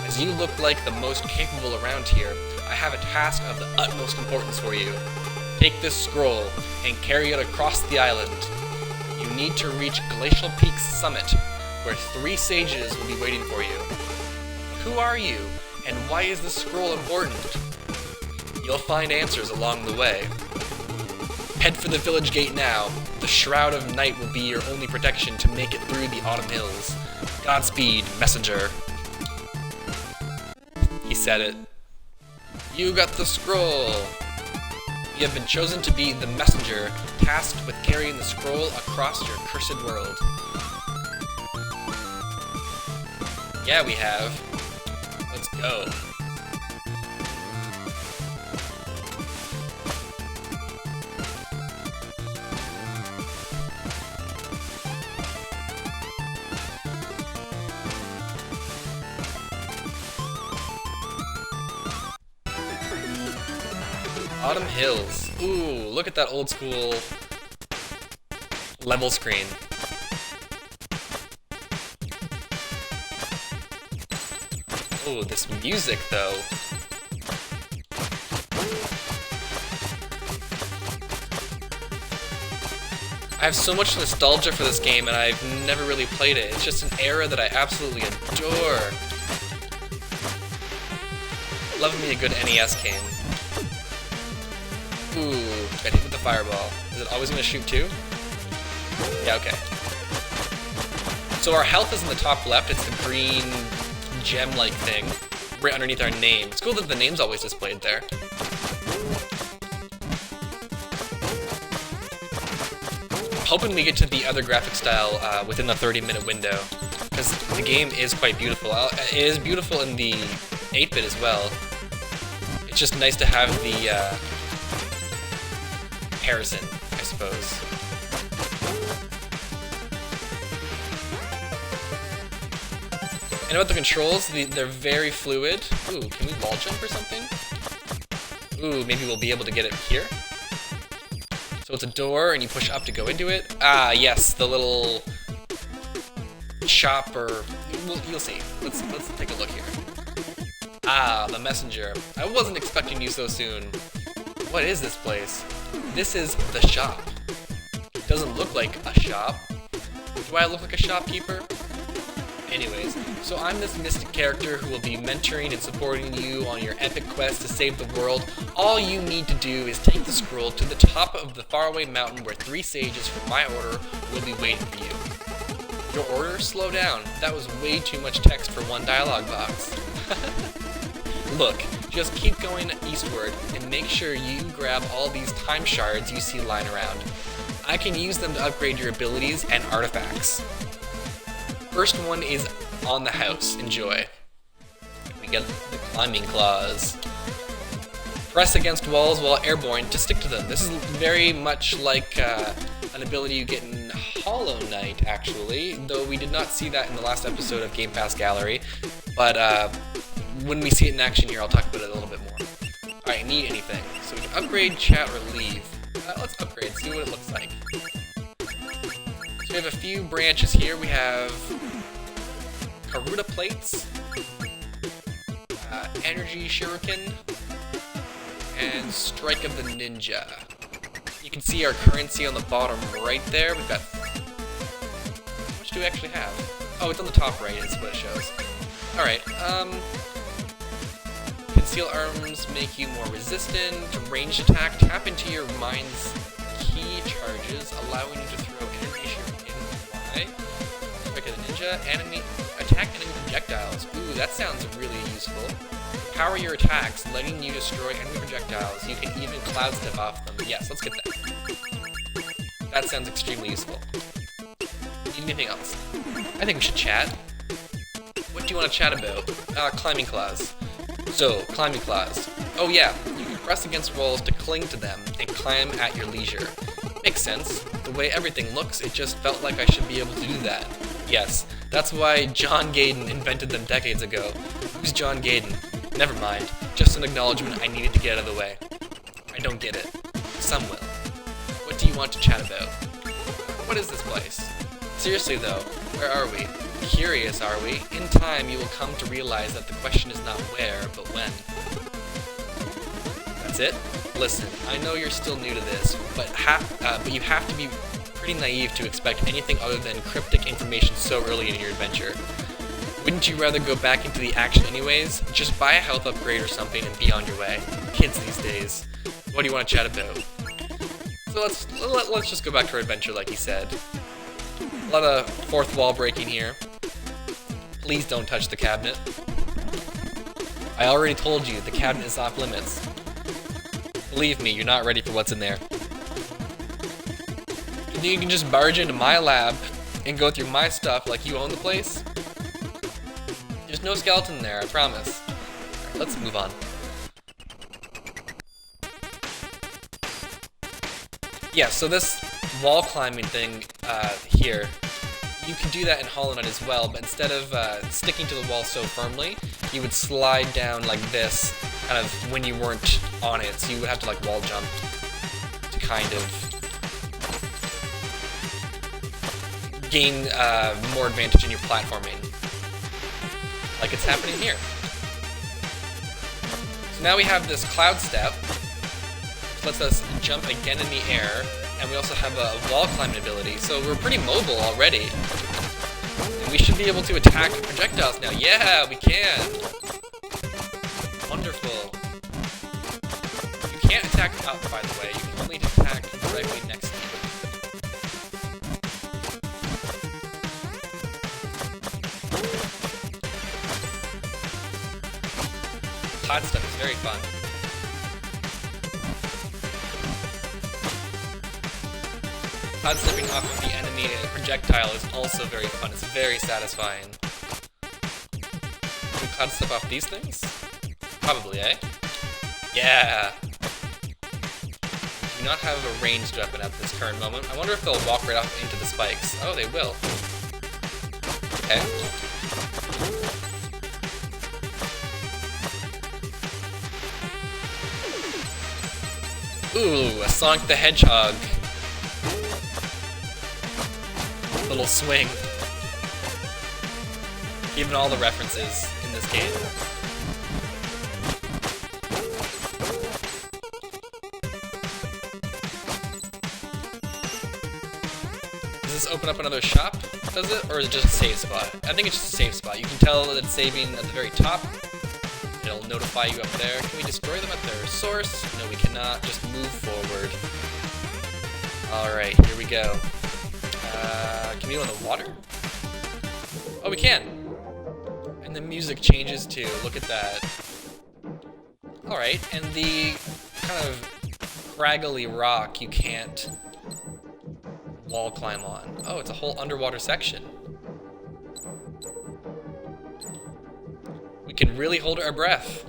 As you look like the most capable around here, I have a task of the utmost importance for you. Take this scroll and carry it across the island. You need to reach Glacial Peak's summit, where 3 sages will be waiting for you. Who are you, and why is this scroll important? You'll find answers along the way. Head for the village gate now. The Shroud of Night will be your only protection to make it through the autumn hills. Godspeed, messenger. He said it. You got the scroll. You have been chosen to be the messenger, tasked with carrying the scroll across your cursed world. Yeah, we have. Let's go. Autumn Hills. Ooh, look at that old school level screen. Oh, this music though. I have so much nostalgia for this game and I've never really played it. It's just an era that I absolutely adore. Love me a good NES game. Ooh, got hit with the fireball. Is it always gonna shoot too? Yeah, okay. So our health is in the top left. It's the green gem-like thing right underneath our name. It's cool that the name's always displayed there. I'm hoping we get to the other graphic style within the 30-minute window, because the game is quite beautiful. It is beautiful in the 8-bit as well. It's just nice to have the comparison, I suppose. And about the controls, they're very fluid. Ooh, can we wall jump or something? Ooh, maybe we'll be able to get it here. So it's a door, and you push up to go into it. Ah, yes, the little chopper. You'll see. Let's take a look here. Ah, the messenger. I wasn't expecting you so soon. What is this place? This is the shop. It doesn't look like a shop. Do I look like a shopkeeper? Anyways, so I'm this mystic character who will be mentoring and supporting you on your epic quest to save the world. All you need to do is take the scroll to the top of the faraway mountain where 3 sages from my order will be waiting for you. Your order? Slow down. That was way too much text for one dialogue box. Look, just keep going eastward and make sure you grab all these time shards you see lying around. I can use them to upgrade your abilities and artifacts. First one is on the house. Enjoy. We get the climbing claws. Press against walls while airborne to stick to them. This is very much like an ability you get in Hollow Knight, actually, though we did not see that in the last episode of Game Pass Gallery. But when we see it in action here, I'll talk about it a little bit more. Alright, need anything. So we can upgrade, chat, or leave. Let's upgrade, see what it looks like. So we have a few branches here. We have Karuta plates, energy shuriken, and strike of the ninja. You You can see our currency on the bottom right there. We've got... How much do we actually have? Oh, it's on the top right is what it shows. Alright, Conceal arms make you more resistant to ranged attack. Tap into your mind's key charges, allowing you to throw enemies in Y. Quick as a ninja. Attack enemy projectiles. Ooh, that sounds really useful. Power your attacks, letting you destroy enemy projectiles. You can even cloud step off them. Yes, let's get that. That sounds extremely useful. Anything else? I think we should chat. What do you want to chat about? Climbing claws. So, climbing claws. Oh yeah, you can press against walls to cling to them and climb at your leisure. Makes sense. The way everything looks, it just felt like I should be able to do that. Yes, that's why John Gaydon invented them decades ago. Who's John Gaydon? Never mind. Just an acknowledgement I needed to get out of the way. I don't get it. Some will. What do you want to chat about? What is this place? Seriously though, where are we? Curious, are we? In time, you will come to realize that the question is not where, but when. That's it? Listen, I know you're still new to this, but you have to be pretty naive to expect anything other than cryptic information so early in your adventure. Wouldn't you rather go back into the action anyways? Just buy a health upgrade or something and be on your way. Kids these days. What do you want to chat about? So let's just go back to our adventure like he said. A lot of fourth wall breaking here. Please don't touch the cabinet. I already told you, the cabinet is off limits. Believe me, you're not ready for what's in there. You think you can just barge into my lab and go through my stuff like you own the place? There's no skeleton there, I promise. Alright, let's move on. Yeah, so this wall climbing thing here, you can do that in Hollow Knight as well, but instead of sticking to the wall so firmly, you would slide down like this, kind of when you weren't on it, so you would have to like wall jump to kind of gain more advantage in your platforming, like it's happening here. So now we have this cloud step, which lets us jump again in the air, and we also have a wall climbing ability, so we're pretty mobile already. And we should be able to attack projectiles now. Yeah, we can! Wonderful. You can't attack up, by the way. You can only attack directly next to you. Cloud step is very fun. Cloud stepping off of the enemy projectile is also very fun. It's very satisfying. Can we cloud step off these things? Probably, eh? Yeah! Do not have a ranged weapon at this current moment. I wonder if they'll walk right off into the spikes. Oh, they will. Okay. Ooh, a Sonic the Hedgehog. Little swing. Given all the references in this game. Does this open up another shop? Does it? Or is it just a save spot? I think it's just a save spot. You can tell that it's saving at the very top. It'll notify you up there. Can we destroy them at their source? No, we cannot. Just move forward. Alright, here we go. Can we go in the water? Oh, we can! And the music changes too. Look at that. Alright, and the kind of craggly rock you can't wall climb on. Oh, it's a whole underwater section. We can really hold our breath.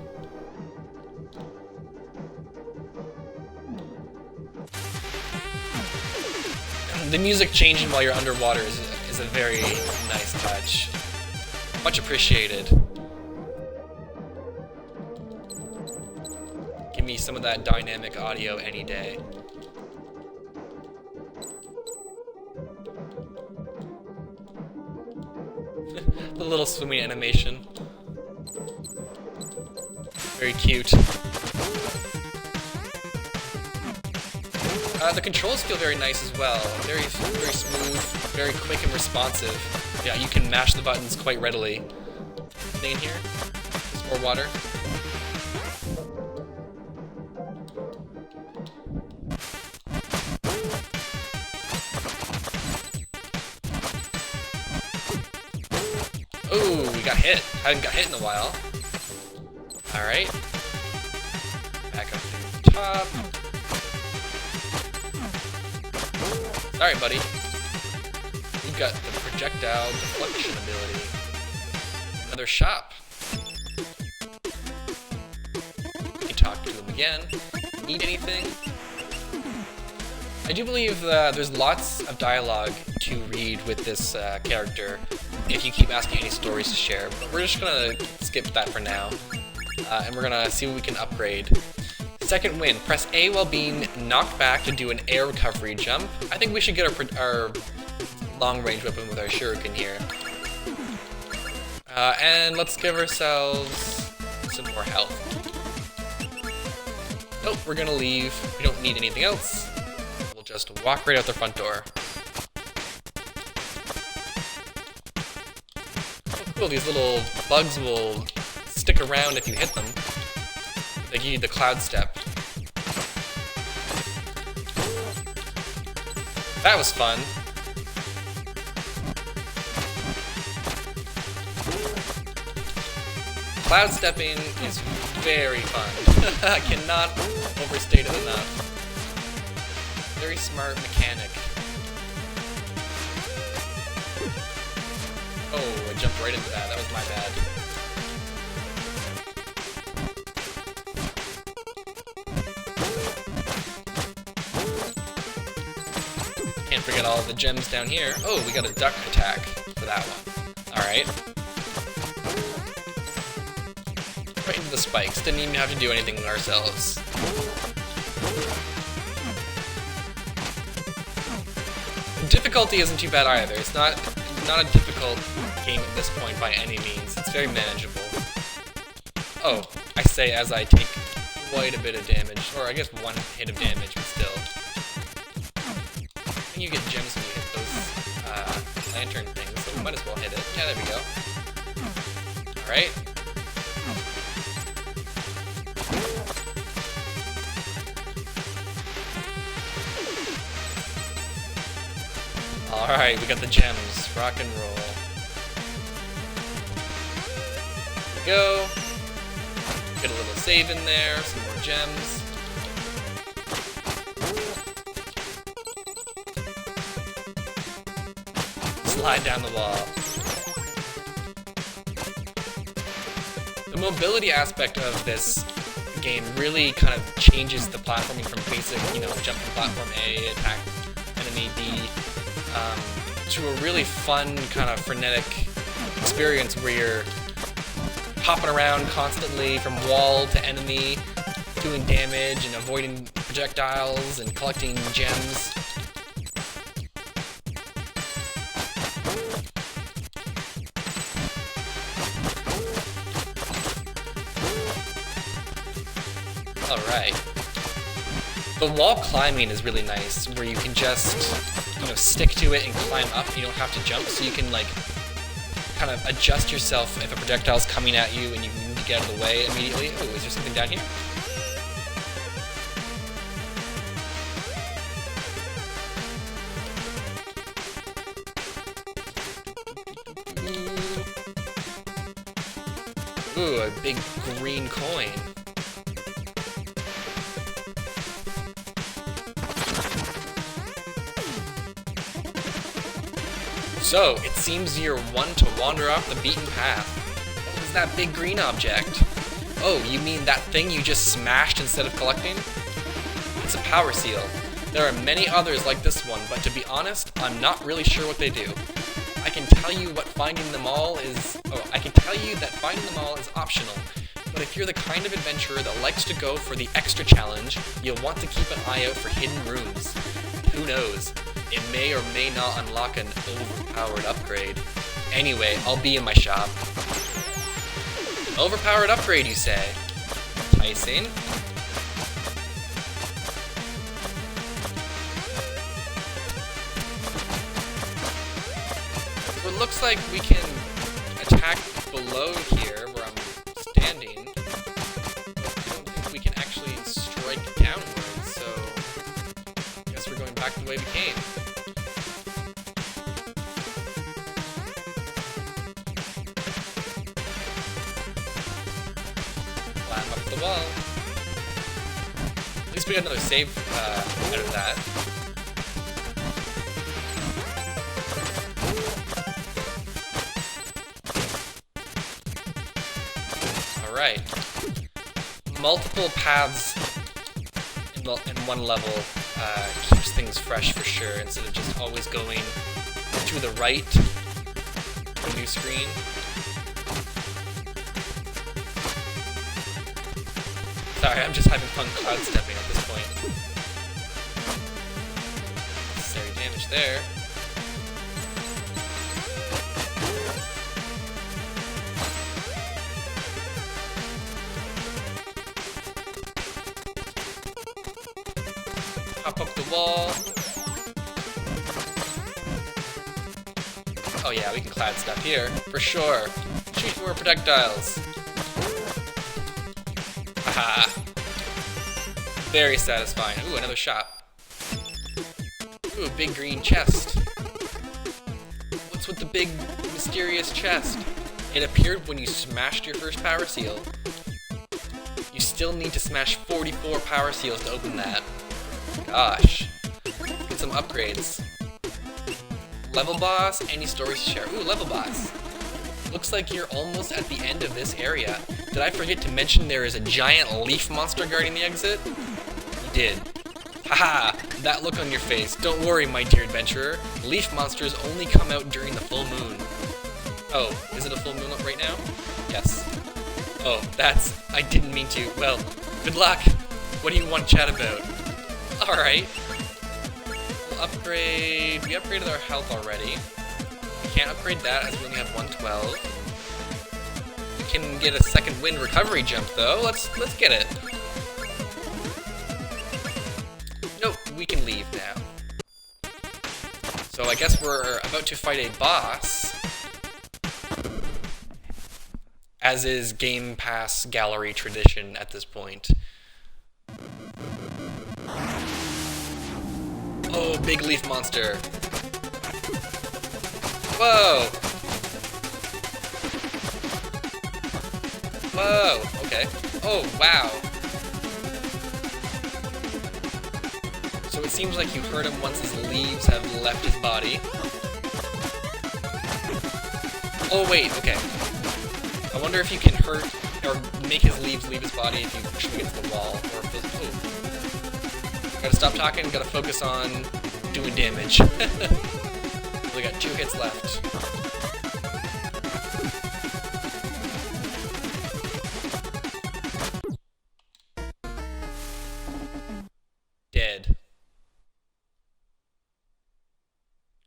The music changing while you're underwater is a very nice touch. Much appreciated. Give me some of that dynamic audio any day. The little swimming animation. Very cute. The controls feel very nice as well. Very smooth, very quick and responsive. Yeah, you can mash the buttons quite readily. Anything in here? There's more water. Oh, we got hit. Haven't got hit in a while. Alright. Back up to the top. Sorry, buddy. You've got the projectile deflection ability. Another shop. You can talk to him again. Need anything? I do believe there's lots of dialogue to read with this character if you keep asking any stories to share, but we're just gonna skip that for now. And we're gonna see what we can upgrade. Second wind. Press A while being knocked back to do an air recovery jump. I think we should get our long range weapon with our shuriken here. And let's give ourselves some more health. Nope, we're gonna leave. We don't need anything else. We'll just walk right out the front door. Oh, cool, these little bugs will stick around if you hit them. They give you the cloud step. That was fun. Cloud stepping is very fun. I cannot overstate it enough. Very smart mechanic. Oh, I jumped right into that. That was my bad. Can't forget all of the gems down here. Oh, we got a duck attack for that one. Alright. Right into the spikes. Didn't even have to do anything ourselves. Difficulty isn't too bad either. It's not a difficult game at this point by any means. It's very manageable. Oh, I say as I take quite a bit of damage, or I guess one hit of damage, but still. I think you get gems when you hit those lantern things, so we might as well hit it. Yeah, there we go. Alright. Alright, we got the gems. Rock and roll. There we go. Get a little save in there, some more gems. Slide down the wall. The mobility aspect of this game really kind of changes the platforming from basic, jump from platform A, attack enemy B, to a really fun, kind of frenetic experience where you're hopping around constantly from wall to enemy, doing damage and avoiding projectiles and collecting gems. Alright. The wall climbing is really nice, where you can just, stick to it and climb up. You don't have to jump, so you can, kind of adjust yourself if a projectile's coming at you and you need to get out of the way immediately. Oh, is there something down here? Ooh, a big green coin. So, it seems you're one to wander off the beaten path. What was that big green object? Oh, you mean that thing you just smashed instead of collecting? It's a power seal. There are many others like this one, but to be honest, I'm not really sure what they do. I can tell you that finding them all is optional, but if you're the kind of adventurer that likes to go for the extra challenge, you'll want to keep an eye out for hidden rooms. Who knows? It may or may not unlock an overpowered upgrade. Anyway, I'll be in my shop. Overpowered upgrade, you say? Enticing. it looks like we can attack below here, where I'm standing. I don't think we can actually strike downwards, so I guess we're going back the way we came. Climb up the wall. At least we got another save out of that. Alright. Multiple paths in one level keeps things fresh for sure, instead of just always going to the right to a new screen. Sorry, I'm just having fun cloud stepping at this point. Necessary damage there. Hop up the wall. Oh yeah, we can cloud step here, for sure. Shoot more projectiles. Haha. Very satisfying. Ooh, another shop. Ooh, a big green chest. What's with the big, mysterious chest? It appeared when you smashed your first power seal. You still need to smash 44 power seals to open that. Gosh. Get some upgrades. Level boss, any stories to share? Ooh, level boss. Looks like you're almost at the end of this area. Did I forget to mention there is a giant leaf monster guarding the exit? You did. Haha, that look on your face. Don't worry, my dear adventurer. Leaf monsters only come out during the full moon. Oh, is it a full moon right now? Yes. Oh, I didn't mean to. Well, good luck. What do you want to chat about? Alright. We'll upgrade. We upgraded our health already. We can't upgrade that as we only have 112. We can get a second wind recovery jump though. Let's get it. Nope, we can leave now. So I guess we're about to fight a boss. As is Game Pass gallery tradition at this point. Oh, big leaf monster. Whoa! Whoa, okay. Oh, wow. So it seems like you hurt him once his leaves have left his body. Oh, wait, okay. I wonder if you can hurt or make his leaves leave his body if you push him against the wall, or if those, ooh. Gotta stop talking, gotta focus on doing damage. We got 2 hits left. Dead.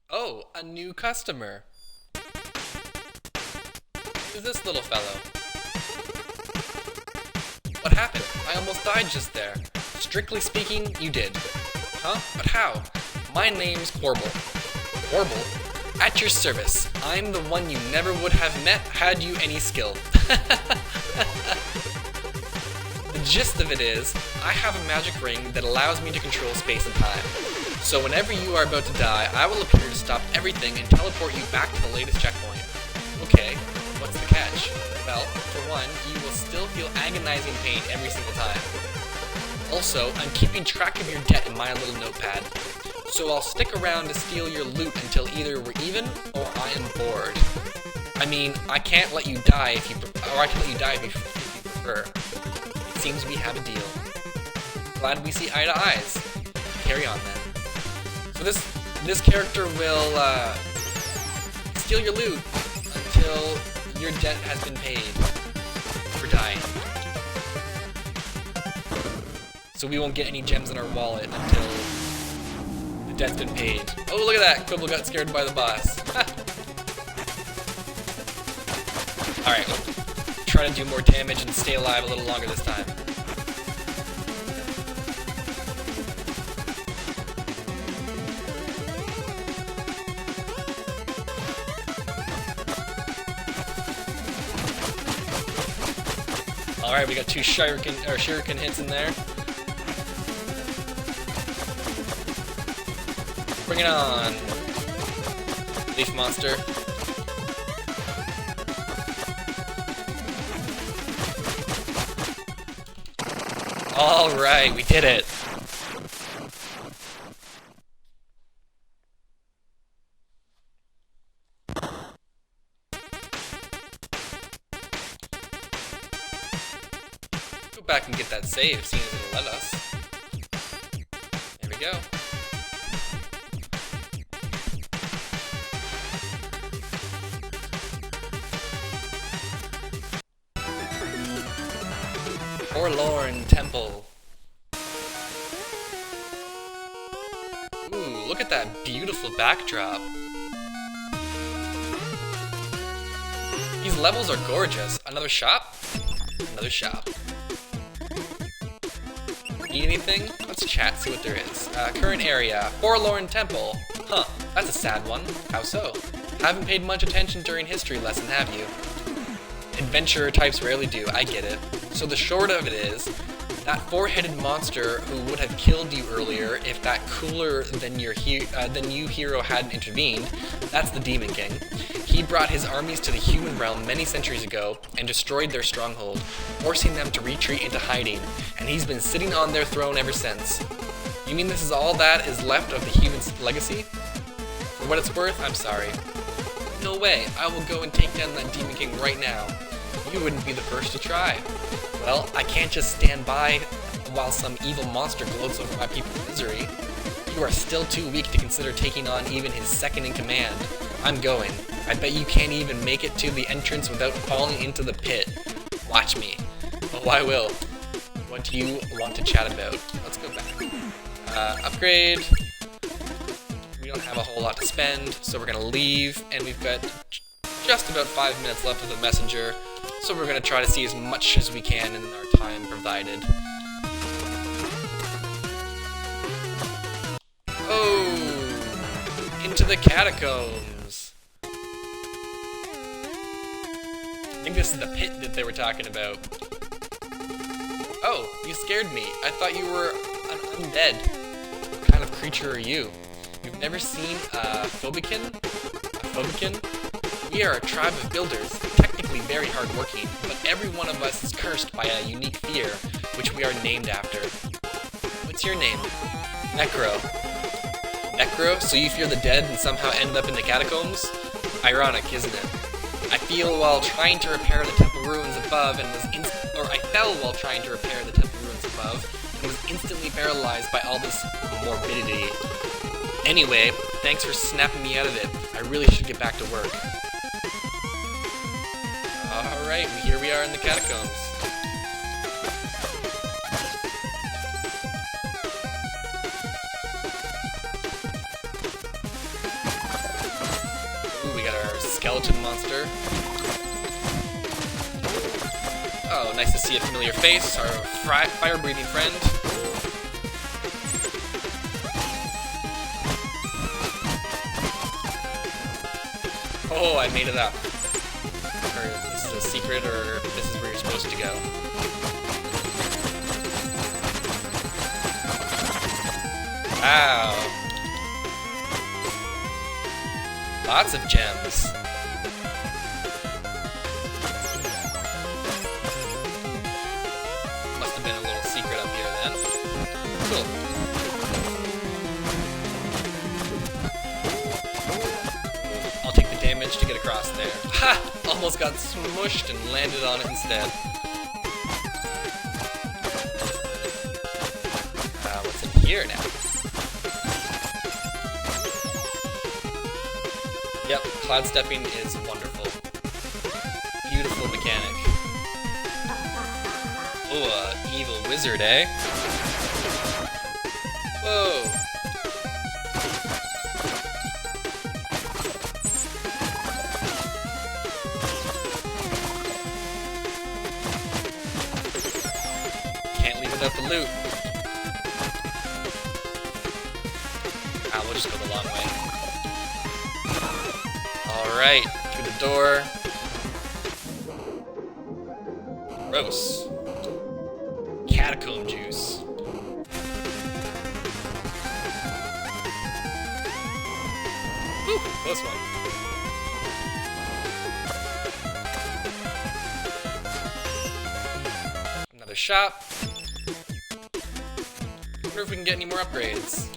Oh, a new customer. Who's this little fellow? What happened? I almost died just there. Strictly speaking, you did. Huh? But how? My name's Horble. Horble? At your service. I'm the one you never would have met had you any skill. The gist of it is, I have a magic ring that allows me to control space and time. So whenever you are about to die, I will appear to stop everything and teleport you back to the latest checkpoint. Okay, what's the catch? Well, for one, you will still feel agonizing pain every single time. Also, I'm keeping track of your debt in my little notepad. So I'll stick around to steal your loot until either we're even or I am bored. I mean, I can't let you die if you I can let you die if you prefer. It seems we have a deal. Glad we see eye to eyes. Carry on then. So this character will steal your loot until your debt has been paid for dying. So we won't get any gems in our wallet until the debt's been paid. Oh, look at that! Quibble got scared by the boss. Alright, we'll try to do more damage and stay alive a little longer this time. Alright, we got 2 shuriken hits in there. Bring it on! Leaf monster. Alright, we did it! Go back and get that save, seeing as it'll let us. There we go. Forlorn Temple. Ooh, look at that beautiful backdrop. These levels are gorgeous. Another shop? Another shop. Need anything? Let's chat, see what there is. Current area. Forlorn Temple. Huh, that's a sad one. How so? Haven't paid much attention during history lesson, have you? Adventurer types rarely do, I get it. So the short of it is, that 4-headed monster who would have killed you earlier if that cooler than you hero hadn't intervened, that's the Demon King. He brought his armies to the human realm many centuries ago and destroyed their stronghold, forcing them to retreat into hiding, and he's been sitting on their throne ever since. You mean this is all that is left of the human's legacy? For what it's worth, I'm sorry. No way, I will go and take down that Demon King right now. You wouldn't be the first to try. Well, I can't just stand by while some evil monster gloats over my people's misery. You are still too weak to consider taking on even his second in command. I'm going. I bet you can't even make it to the entrance without falling into the pit. Watch me. Oh, I will. What do you want to chat about? Let's go back. Upgrade. We don't have a whole lot to spend, so we're gonna leave, and we've got just about 5 minutes left of the messenger, so we're gonna try to see as much as we can in our time provided. Oh, into the catacombs. I think this is the pit that they were talking about. Oh, you scared me. I thought you were an undead. What kind of creature are you? You've never seen a phobican? A phobican? We are a tribe of builders, technically very hardworking, but every one of us is cursed by a unique fear, which we are named after. What's your name? Necro. Necro? So you fear the dead and somehow end up in the catacombs? Ironic, isn't it? I feel while trying to repair the temple ruins above and I fell while trying to repair the temple ruins above and was instantly paralyzed by all this morbidity. Anyway, thanks for snapping me out of it. I really should get back to work. Alright, here we are in the catacombs. Ooh, we got our skeleton monster. Oh, nice to see a familiar face, our fire-breathing friend. Oh, I made it up. Or is this a secret, or this is where you're supposed to go? Wow. Lots of gems. Must have been a little secret up here then. Cool. I'll take the damage to get across there. Ha! Almost got smushed and landed on it instead. What's in here now? Yep, cloud stepping is wonderful. Beautiful mechanic. Oh, evil wizard, eh? Whoa! Can't leave without the loot. We'll just go the long way. Alright, through the door. Gross. catacomb juice. Whew, close one. Another shop. Wonder if we can get any more upgrades.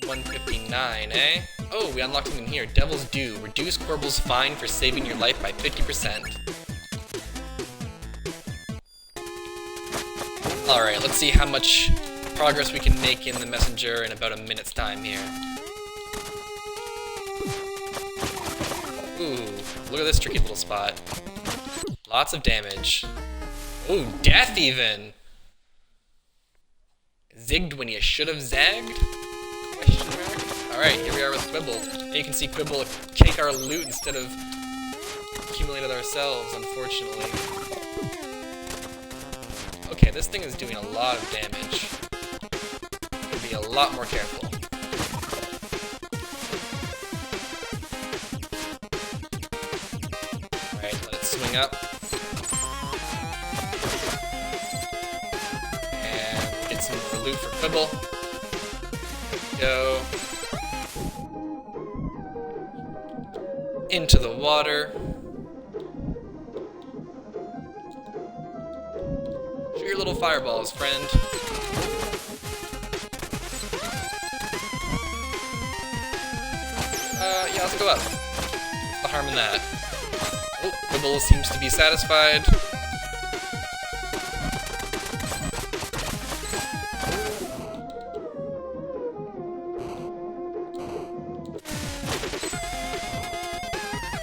159, eh? Oh, we unlocked something here. Devil's Due. Reduce Corbel's fine for saving your life by 50%. Alright, let's see how much progress we can make in the messenger in about a minute's time here. Ooh, look at this tricky little spot. Lots of damage. Ooh, death even! Zigged when you should have zagged? Question mark? Alright, here we are with Quibble. And you can see Quibble take our loot instead of accumulate it ourselves, unfortunately. Okay, this thing is doing a lot of damage. Gotta be a lot more careful. Alright, let it swing up. And get some more loot for Quibble. Go. Into the water. Shoot your little fireballs, friend. Yeah, let's go up. What's the harm in that? Oh, Quibble seems to be satisfied.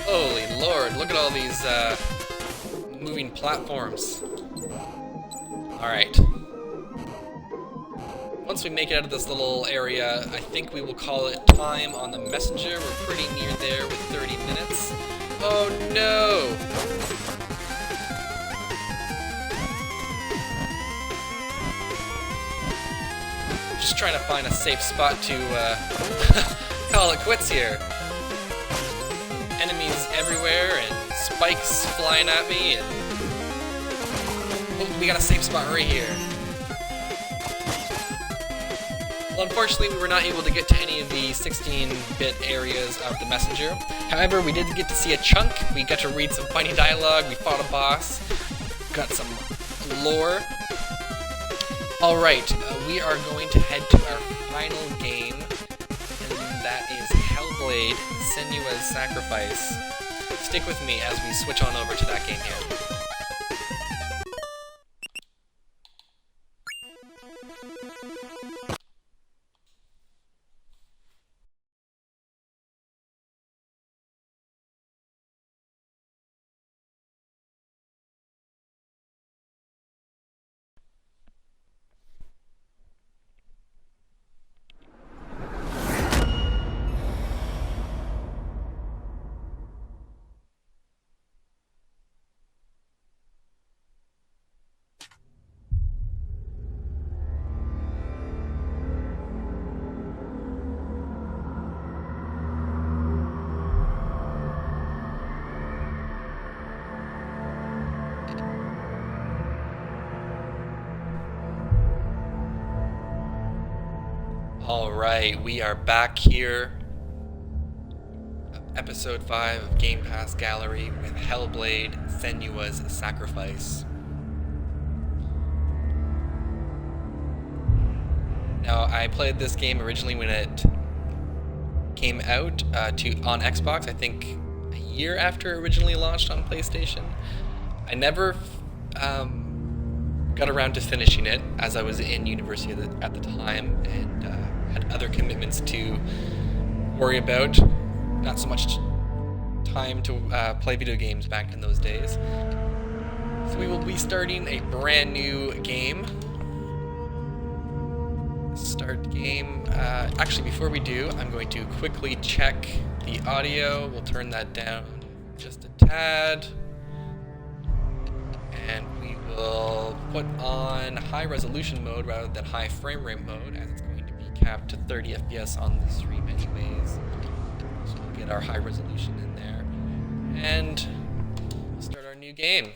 Holy lord, look at all these moving platforms. Alright. Once we make it out of this little area, I think we will call it time on the messenger. We're pretty near there with 30 minutes. Oh no! Just trying to find a safe spot to call it quits here. Enemies everywhere and spikes flying at me and... Oh, we got a safe spot right here. Well, unfortunately, we were not able to get to any of the 16-bit areas of the messenger. However, we did get to see a chunk. We got to read some funny dialogue. We fought a boss. Got some lore. Alright, we are going to head to our final game, and that is Hellblade, Senua's Sacrifice. Stick with me as we switch on over to that game here. Alright, we are back here. Episode 5 of Game Pass Gallery with Hellblade, Senua's Sacrifice. Now, I played this game originally when it came out on Xbox, I think a year after it originally launched on PlayStation. I never got around to finishing it, as I was in university at the time and had other commitments to worry about. Not so much time to play video games back in those days. So we will be starting a brand new game. Start game. Actually, before we do, I'm going to quickly check the audio. We'll turn that down just a tad. And we will put on high resolution mode rather than high frame rate mode, as it's going to be capped to 30 FPS on the stream anyways. So we'll get our high resolution in there. And we'll start our new game.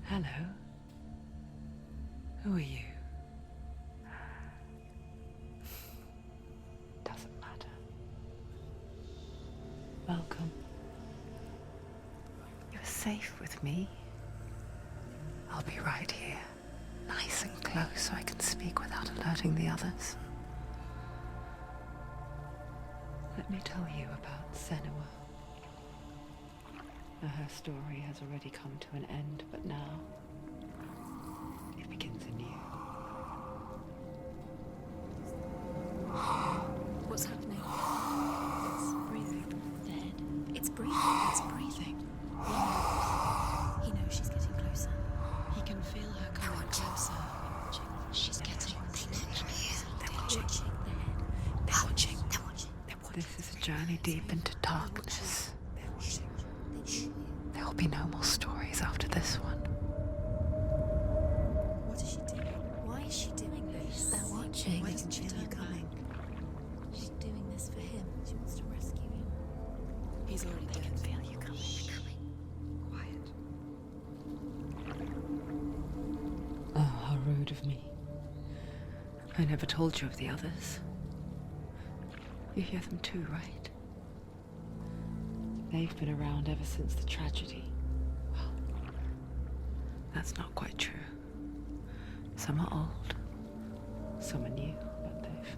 Hello. Who are you? Doesn't matter. Welcome. You're safe with me. I'll be right here, nice and close so I can speak without alerting the others. Let me tell you about Senua. Her story has already come to an end, but now it begins anew. What's happening? It's breathing. Dead. It's breathing. It's breathing. He knows she's getting closer. He can feel her coming closer. She's getting closer. They're watching. They're watching. They're watching. This is a journey deep into darkness. There will be no more stories after this one. What is she doing? Why is she doing this? They're watching. Why doesn't she feel you coming? She's doing this for him. She wants to rescue him. He's already dead. They can feel you coming. Quiet. Oh, how rude of me. I never told you of the others. You hear them too, right? They've been around ever since the tragedy. Well, that's not quite true. Some are old, some are new, but they've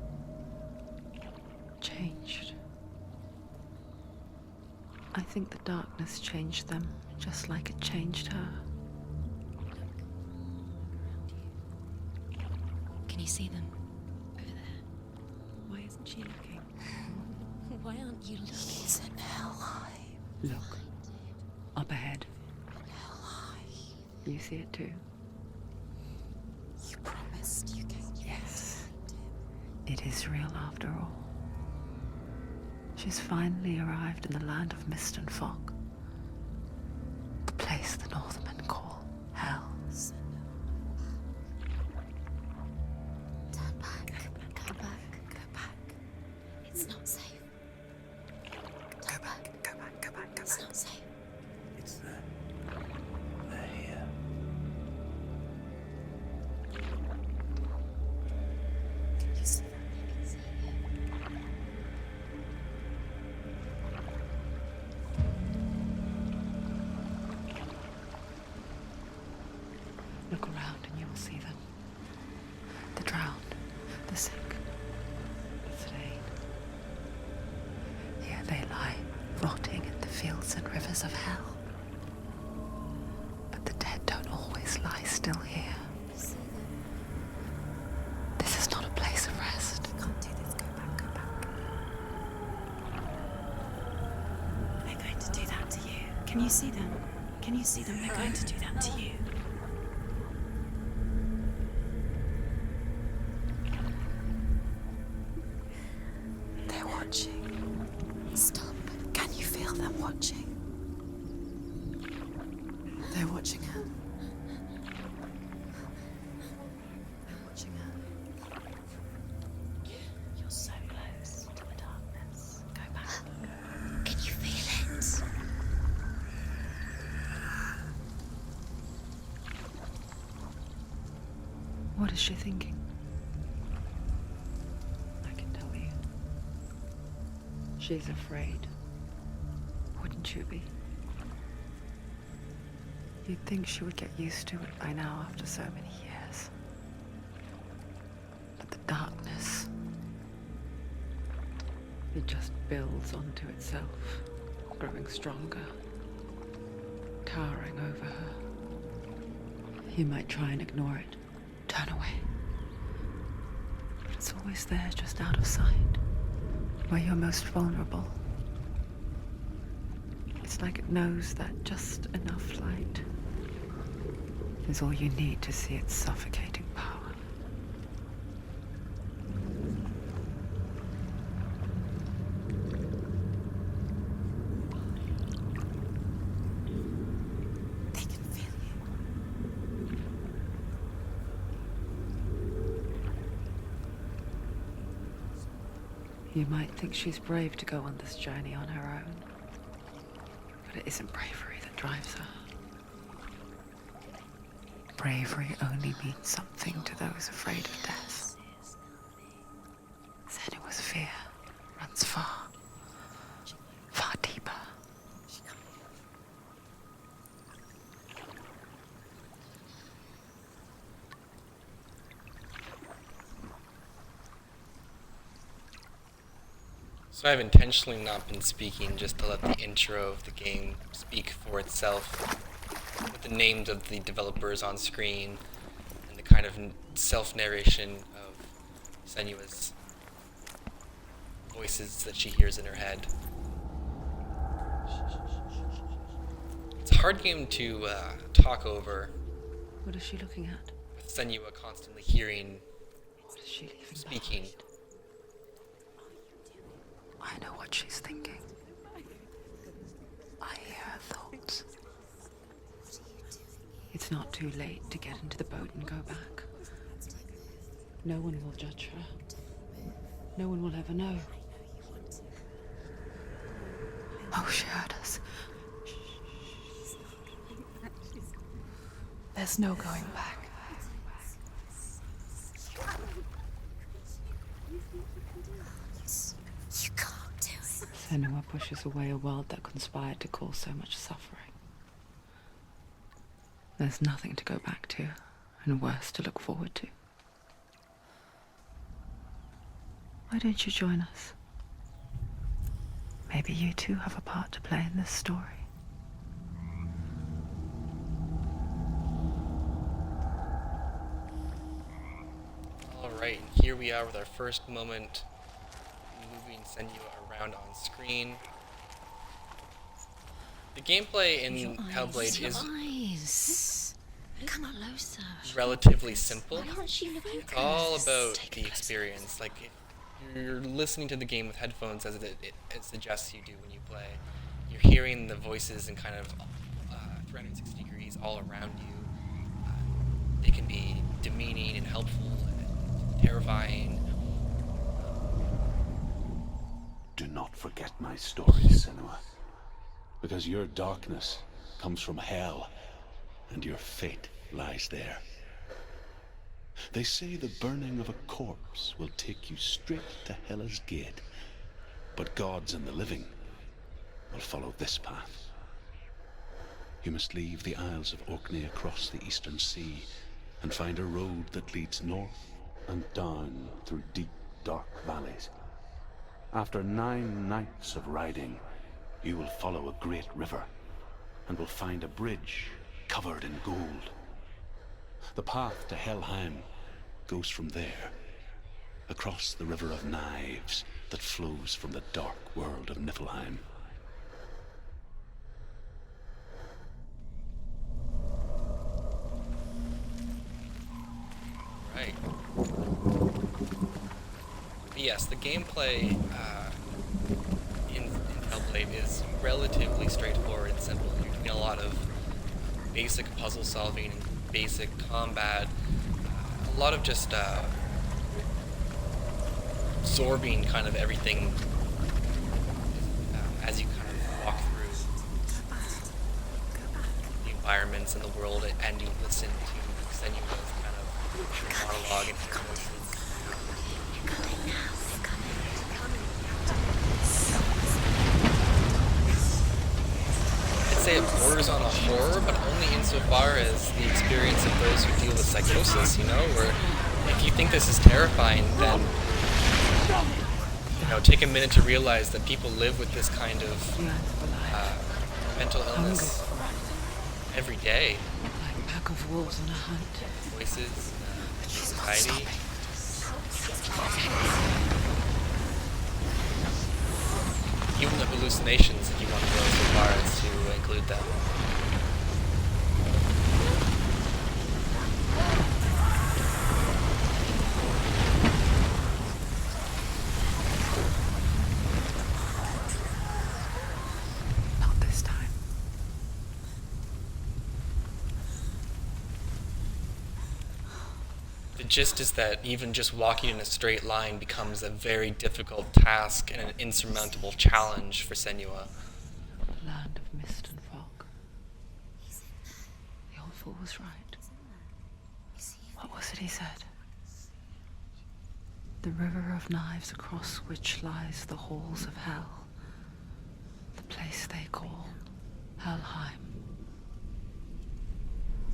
changed. I think the darkness changed them, just like it changed her. Can you see them? Over there. Why isn't she looking? Why aren't you looking? He's in Hellblade. Look, up ahead. You see it too? You promised you came. Yes. It is real after all. She's finally arrived in the land of mist and fog. The place the Northmen call Hell. Turn back. Go back. Go back. It's not safe. Go back. Go back. Go back. Go back. It's not safe. It's there. They're here. You see that? They can see you. Look around and you will see them. The drowned, the sick, the slain. Here they lie, rotting in the fields and rivers of hell. But the dead don't always lie still here. You see them? This is not a place of rest. You can't do this. Go back. Go back. They're going to do that to you. Can you see them? Can you see them? They're going to do that to you. They're watching. Stop. Can you feel them watching? They're watching her. They're watching her. You're so close to the darkness. Go back. Can you feel it? What is she thinking? I can tell you. She's afraid. Wouldn't you be? You'd think she would get used to it by now after so many years. But the darkness, it just builds onto itself, growing stronger, towering over her. You might try and ignore it, turn away. But it's always there, just out of sight, where you're most vulnerable. It's like it knows that just enough light is all you need to see its suffocating power. You might think she's brave to go on this journey on her own, but it isn't bravery that drives her. Bravery only means something to those afraid of death. Senua's fear runs far, far deeper. So I've intentionally not been speaking just to let the intro of the game speak for itself, with the names of the developers on screen and the kind of self-narration of Senua's voices that she hears in her head. It's a hard game to talk over, What is she looking at? with Senua constantly hearing, What is she leaving speaking. behind? I know what she's thinking. I hear her thoughts. It's not too late to get into the boat and go back. No one will judge her. No one will ever know. Oh, she heard us. There's no going back. You can't do it. Senua pushes away a world that conspired to cause so much suffering. There's nothing to go back to, and worse to look forward to. Why don't you join us? Maybe you too have a part to play in this story. Alright, here we are with our first moment, moving Senua around on screen. The gameplay in Hellblade is Eyes. Come closer. relatively simple. Why aren't you looking It's all about the experience. Like, if you're listening to the game with headphones, as it suggests you do when you play, you're hearing the voices in kind of 360 degrees all around you. They can be demeaning and helpful and terrifying. Do not forget my story, Senua. Because your darkness comes from hell, and your fate lies there. They say the burning of a corpse will take you straight to Hela's gate, but gods and the living will follow this path. You must leave the Isles of Orkney across the eastern sea and find a road that leads north and down through deep, dark valleys. After 9 nights of riding, you will follow a great river and will find a bridge covered in gold. The path to Helheim goes from there, across the river of knives that flows from the dark world of Niflheim. Right. But yes, the gameplay in Hellblade is relatively straightforward and simple. You're doing a lot of basic puzzle solving and basic combat, a lot of just absorbing kind of everything as you kind of walk through the environments and the world, and you listen to Senua's kind of monologue and her emotions. I'd say it borders on a horror, but only insofar as the experience of those who deal with psychosis, you know, where if you think this is terrifying, then, you know, take a minute to realize that people live with this kind of mental illness every day. Like a pack of wolves on a hunt. Voices, anxiety. Even the hallucinations, if you want to go so far as to include them. Not this time. The gist is that even just walking in a straight line becomes a very difficult task and an insurmountable challenge for Senua. Land of mist and fog. The old fool was right. What was it he said? The river of knives across which lies the halls of hell. The place they call Helheim.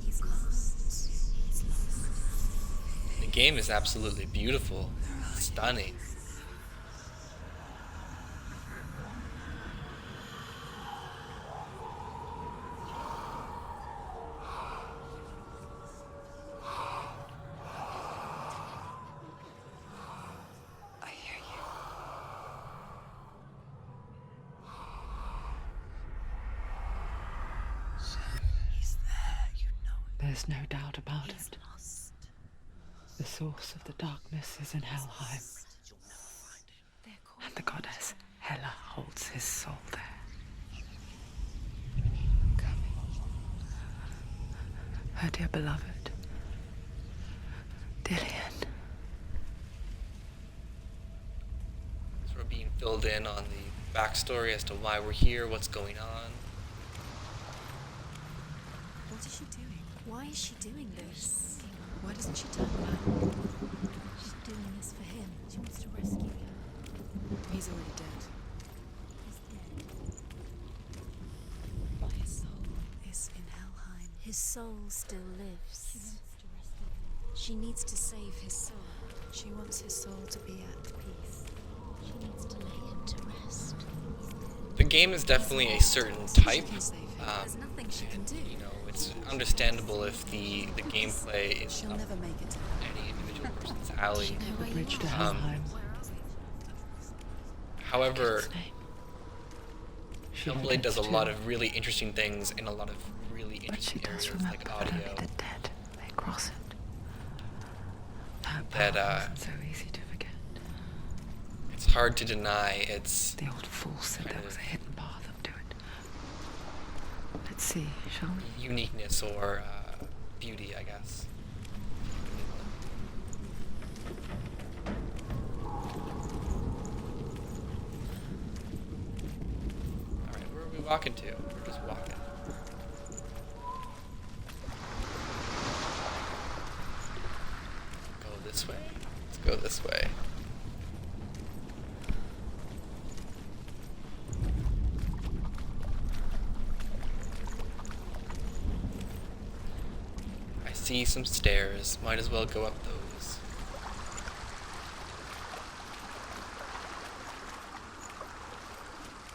He's lost. He's lost. The game is absolutely beautiful, stunning. There's no doubt about it. The source of the darkness is in Helheim. And the goddess Hela holds his soul there. Her dear beloved, Dillian. So we're being filled in on the backstory as to why we're here, what's going on. What is she doing? Why is she doing this? Why doesn't she turn back? She's doing this for him. She wants to rescue him. He's already dead. He's dead. But his soul is in Helheim. His soul still lives. She wants to rescue him. She needs to save his soul. She wants his soul to be at peace. She needs to lay him to rest. The game is definitely a certain type. There's nothing she can do. You know, it's understandable if the gameplay is She'll never make it. any individual person's alley. Bridge to Helheim. However, She Hellblade does a lot of really interesting things in a lot of really But she interesting does areas, remember like that only audio. the dead may cross it. That That, power isn't so easy to forget. It's hard to deny. It's The old fool said kind there of was a hidden path up to it. Let's see, shall we? uniqueness or beauty, I guess. Alright, where are we walking to? We're just walking. Go this way? Let's go this way. I see some stairs. Might as well go up those.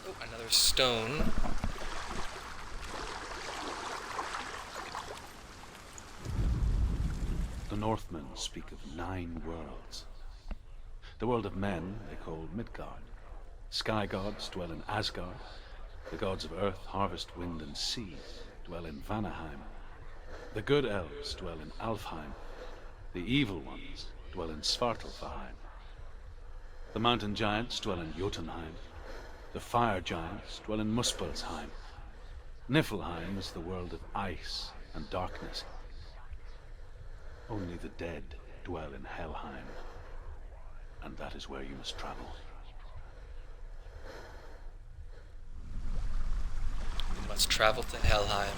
Oh, another stone. The Northmen speak of 9 worlds. The world of men they call Midgard. Sky gods dwell in Asgard. The gods of earth, harvest, wind, and sea dwell in Vanaheim. The good elves dwell in Alfheim. The evil ones dwell in Svartalfheim. The mountain giants dwell in Jotunheim. The fire giants dwell in Muspelheim. Niflheim is the world of ice and darkness. Only the dead dwell in Helheim, and that is where you must travel. We must travel to Helheim,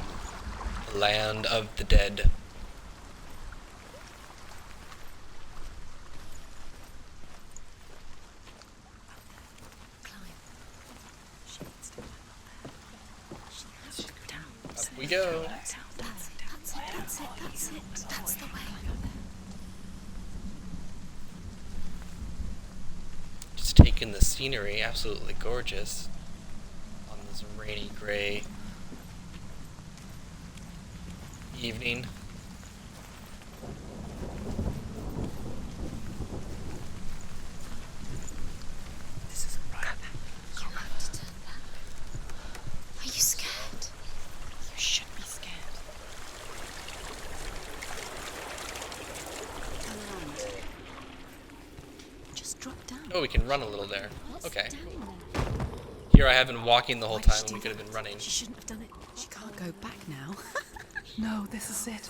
the land of the dead. Up we go. That's the way. Just taking the scenery, absolutely gorgeous. On this rainy, gray evening. This isn't right. You have to turn back. Are you scared? You should be scared. Turn around. Just drop down. Oh, we can run a little there. What's Okay. down there? Here I have been walking the whole Why did time she and we do could have that? been running. She shouldn't have done it. She can't go back now. No, this is it.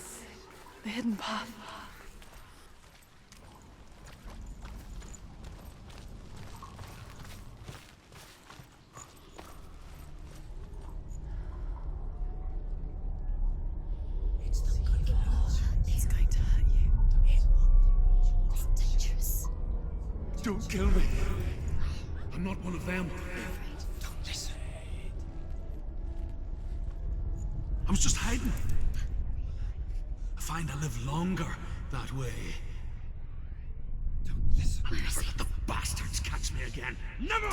The hidden path. Don't kill me. I'm not one of them. Don't listen. I was just hiding. I find I live longer that way. Don't listen. I'll never let the bastards catch me again. Never!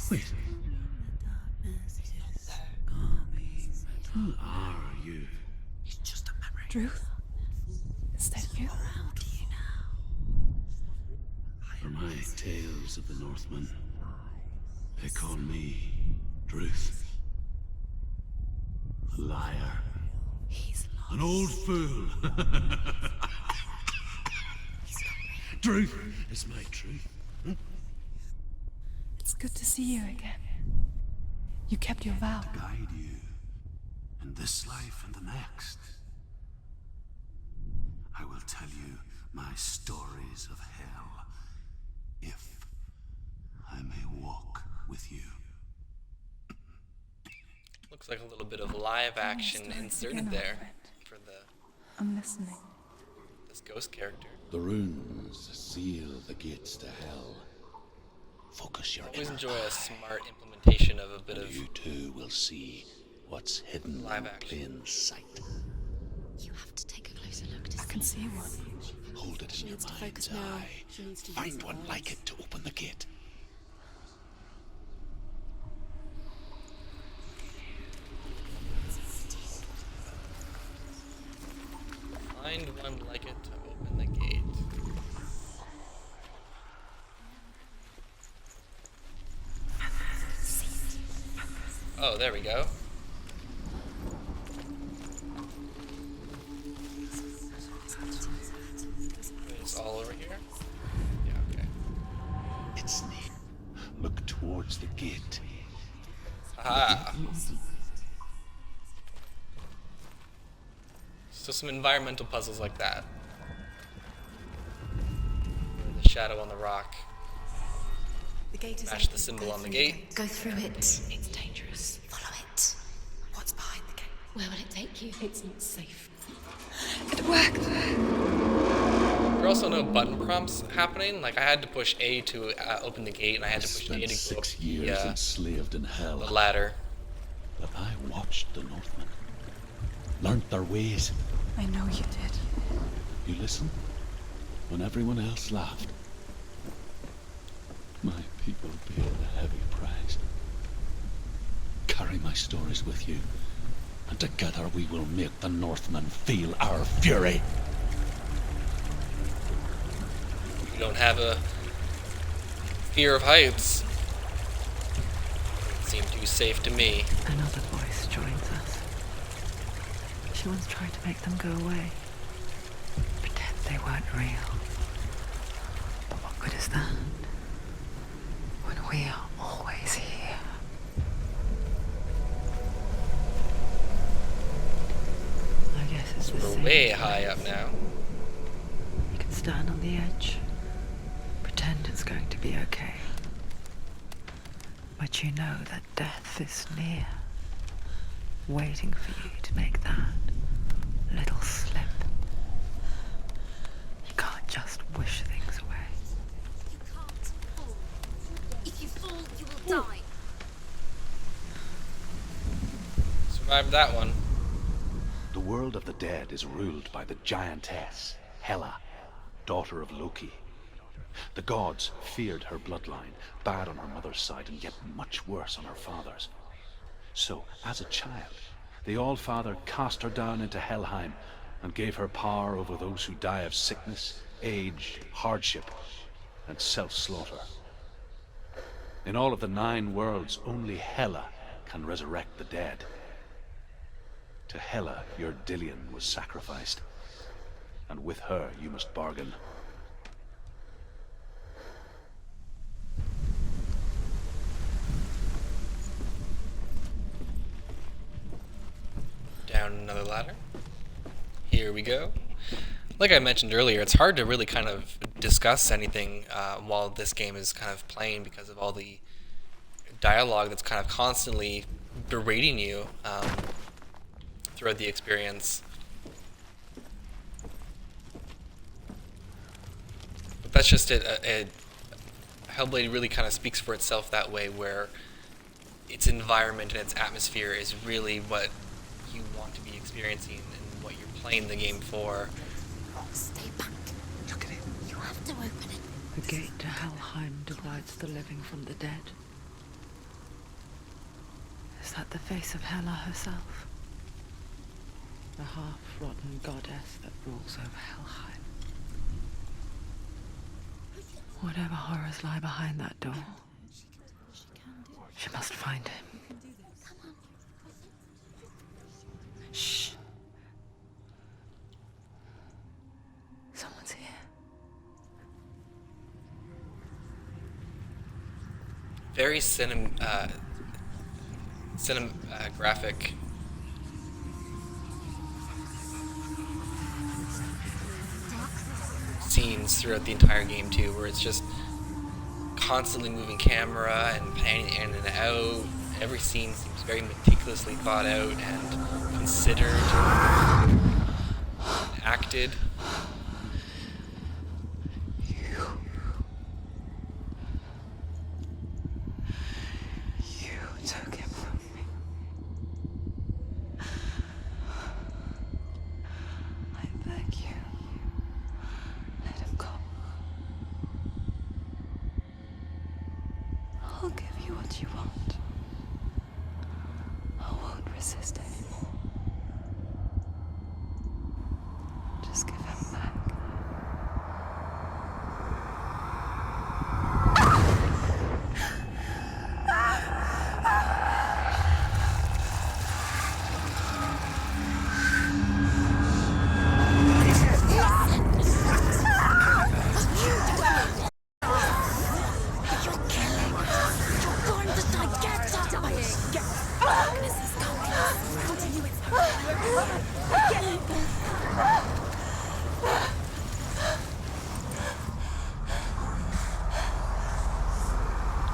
Wait. Who are you? It's just a memory. Druth? Is that you? For my tales of the Northmen, they call me Druth. A liar. An old fool. Druth is my truth. It's good to see you again. You kept your vow. To guide you in this life and the next. I will tell you my stories of hell, if I may walk with you. Looks like a little bit of live action inserted there for I'm listening. this ghost character. The runes seal the gates to hell. Focus your Always inner enjoy eye, a smart implementation of a bit and of you too will see what's hidden live in action. plain sight. You have to take a closer look to I can see one. Hold it in your needs to mind's focus now. eye. She needs to use Find her one eyes. like it to open the gate. Find one like it to open the gate. Oh, there we go. It's all over here? Yeah, okay. It's neat. Look towards the gate. Aha! So some environmental puzzles like that. The shadow on the rock. The gate is Match the open. symbol Go on the through gate. Go through it. It's dangerous. Follow it. What's behind the gate? Where will it take you? It's not safe. It worked! There are also no button prompts happening. Like I had to push A to open the gate, and I had to push A Spent to go up 6 years the enslaved in hell. ladder. But I watched the Northmen. Learned their ways. I know you did. You listen when everyone else laughed. My people paid a heavy price. Carry my stories with you, and together we will make the Northmen feel our fury. You don't have a fear of heights. Doesn't seem too safe to me. Another voice joins us. She once tried to make them go away. Pretend they weren't real. But what good is that? When we are always here. I guess it's the We're same. way high up now. You can stand on the edge. Pretend it's going to be okay. But you know that death is near. Waiting for you to make that little slip. You can't just wish things away. You can't fall. If you fall, you will die. Survived that one. The world of the dead is ruled by the giantess, Hela, daughter of Loki. The gods feared her bloodline, bad on her mother's side and yet much worse on her father's. So, as a child, the All-Father cast her down into Helheim and gave her power over those who die of sickness, age, hardship, and self-slaughter. In all of the 9 worlds, only Hela can resurrect the dead. To Hela, your Dillion was sacrificed, and with her you must bargain. Down another ladder. Here we go. Like I mentioned earlier, it's hard to really kind of discuss anything while this game is kind of playing because of all the dialogue that's kind of constantly berating you throughout the experience. But that's just it. Hellblade really kind of speaks for itself that way, where its environment and its atmosphere is really what you want to be experiencing and what you're playing the game for. Stay back. Look at it. You have to open it. The gate to Helheim divides the living from the dead. Is that the face of Hela herself? The half-rotten goddess that rules over Helheim. Whatever horrors lie behind that door, she must find him. Shh. Someone's here. Very cinematographic. Scenes throughout the entire game too, where it's just constantly moving camera and panning in and out. Every scene seems very meticulously thought out and considered, acted. You took him from me. I beg you. Let him go. I'll give you what you want. I won't resist anymore. Just give him back.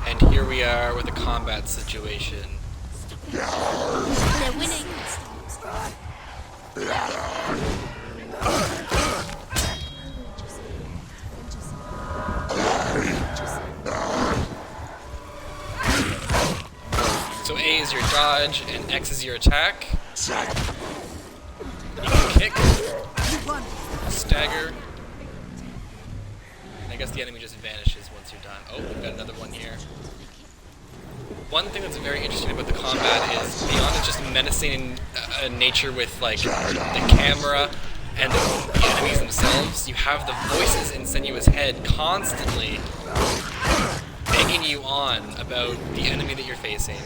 And here we are with a combat situation. They're winning. So A is your dodge and X is your attack. You can kick, stagger. I guess the enemy just vanishes once you're done. Oh, we've got another one here. One thing that's very interesting about the combat is beyond its just menacing nature with like the camera and the enemies themselves, you have the voices in Senua's head constantly egging you on about the enemy that you're facing.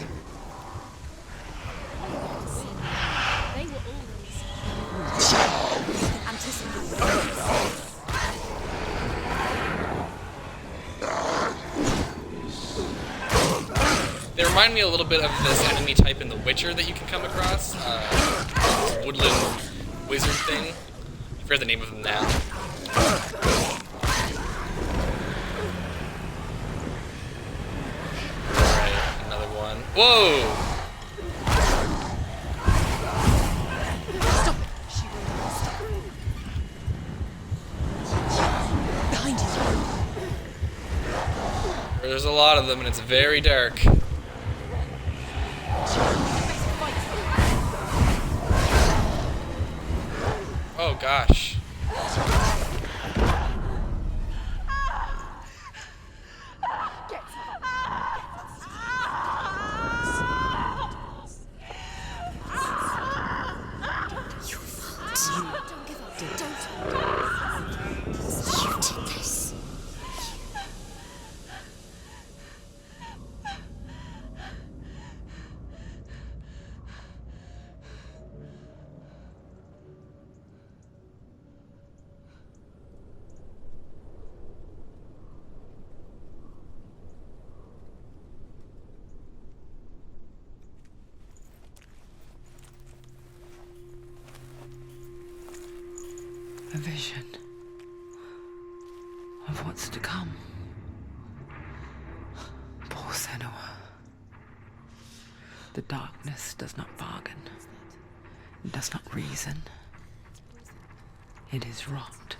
They were always anticipating. They remind me a little bit of this enemy type in The Witcher that you can come across. Woodland wizard thing. I forget the name of them now. Alright, another one. Whoa! Stop it. She will stop. Behind you. There's a lot of them and it's very dark. Oh gosh. A vision of what's to come. Poor Senua. The darkness does not bargain. It does not reason. It is rot.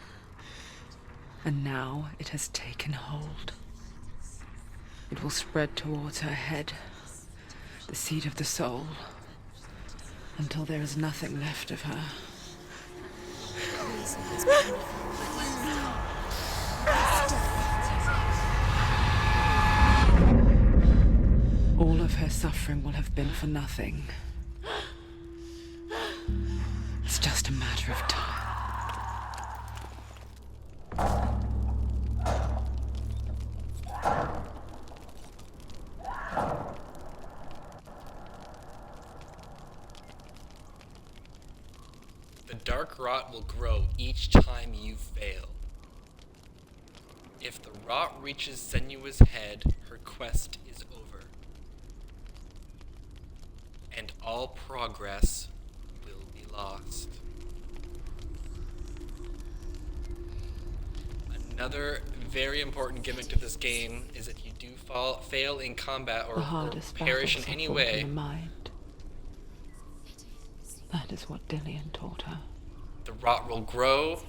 And now it has taken hold. It will spread towards her head, the seat of the soul, until there is nothing left of her. All of her suffering will have been for nothing. It's just a matter of time. The dark rot will grow each time you fail. If the rot reaches Senua's head, her quest is over. And all progress will be lost. Another very important gimmick to this game is that you do fail in combat or perish in any way. In the mind. That is what Dillian taught her. The rot will grow,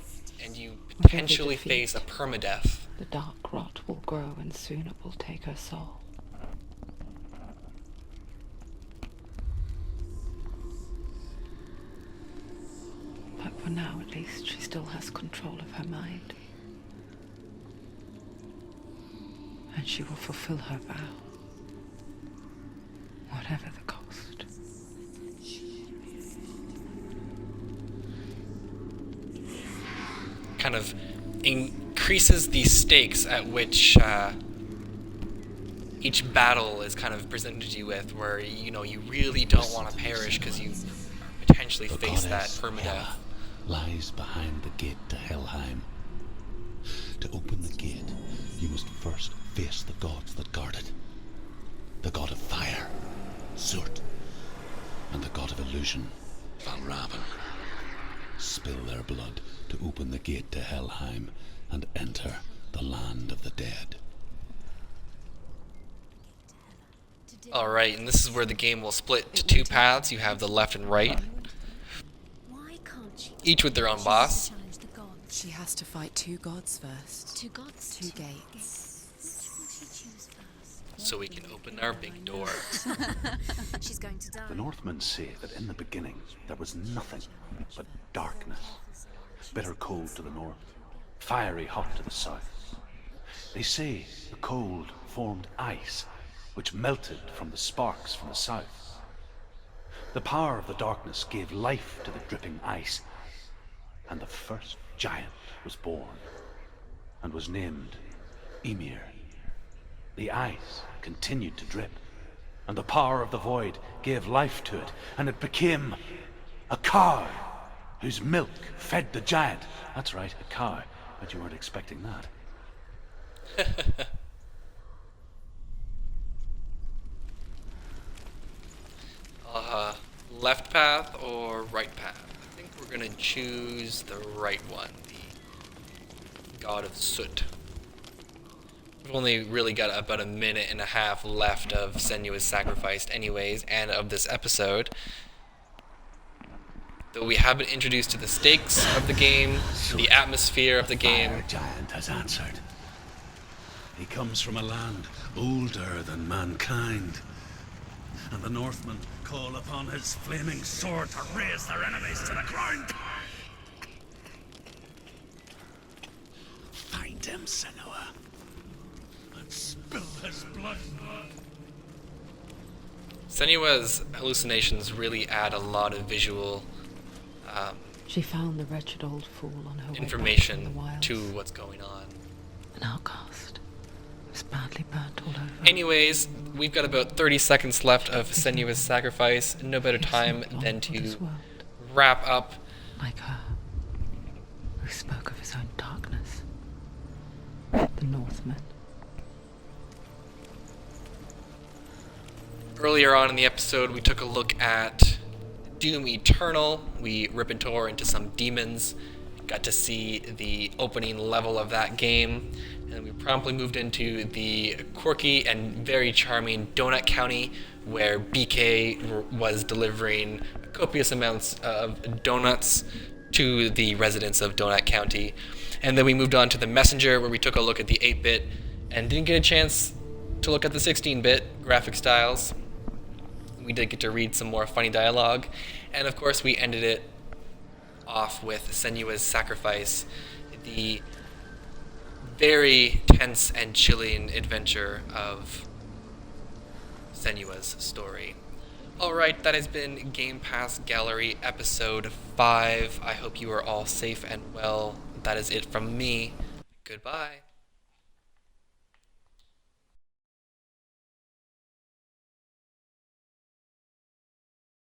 and you potentially face a permadeath. The dark rot will grow, and soon it will take her soul. But for now, at least, she still has control of her mind. And she will fulfill her vow, whatever the cost. Kind of increases the stakes at which each battle is kind of presented to you with, where you really don't want to perish because you potentially face that permadeath. Lies behind the gate to Helheim. To open the gate, you must first face the gods that guard it. The god of fire, Zurt, and the god of illusion, Valravan. Spill their blood to open the gate to Helheim and enter the land of the dead. Alright, and this is where the game will split to two paths. You have the left and right, each with their own boss. She has to fight two gods first. Two gods? Two gates. So we can open our big door. She's going to die. The Northmen say that in the beginning there was nothing but darkness. Bitter cold to the north, fiery hot to the south. They say the cold formed ice, which melted from the sparks from the south. The power of the darkness gave life to the dripping ice, and the first giant was born, and was named Ymir. The ice continued to drip, and the power of the void gave life to it, and it became a cow whose milk fed the giant. That's right, a cow. Bet you weren't expecting that. Left path or right path? I think we're gonna choose the right one, the god of soot. We've only really got about a minute and a half left of Senua's Sacrificed anyways, and of this episode. Though we have been introduced to the stakes of the game, the atmosphere of the game. The giant has answered. He comes from a land older than mankind, and the Northmen call upon his flaming sword to raise their enemies to the ground. Find him, Senua, and spill his blood. Senua's hallucinations really add a lot of visual She found the wretched old fool on her information way back from the wilds. to what's going on. An outcast. Was badly burnt all over. Anyways, we've got about 30 seconds left of Senua's Sacrifice. No better time than to wrap up. Like her, who spoke of his own darkness. The Northmen. Earlier on in the episode, we took a look at Doom Eternal. We rip and tore into some demons. Got to see the opening level of that game. And we promptly moved into the quirky and very charming Donut County, where BK was delivering copious amounts of donuts to the residents of Donut County. And then we moved on to the Messenger, where we took a look at the 8-bit and didn't get a chance to look at the 16-bit graphic styles. We did get to read some more funny dialogue, and of course we ended it off with Senua's sacrifice, the very tense and chilling adventure of Senua's story. Alright, that has been Game Pass Gallery Episode 5. I hope you are all safe and well. That is it from me. Goodbye.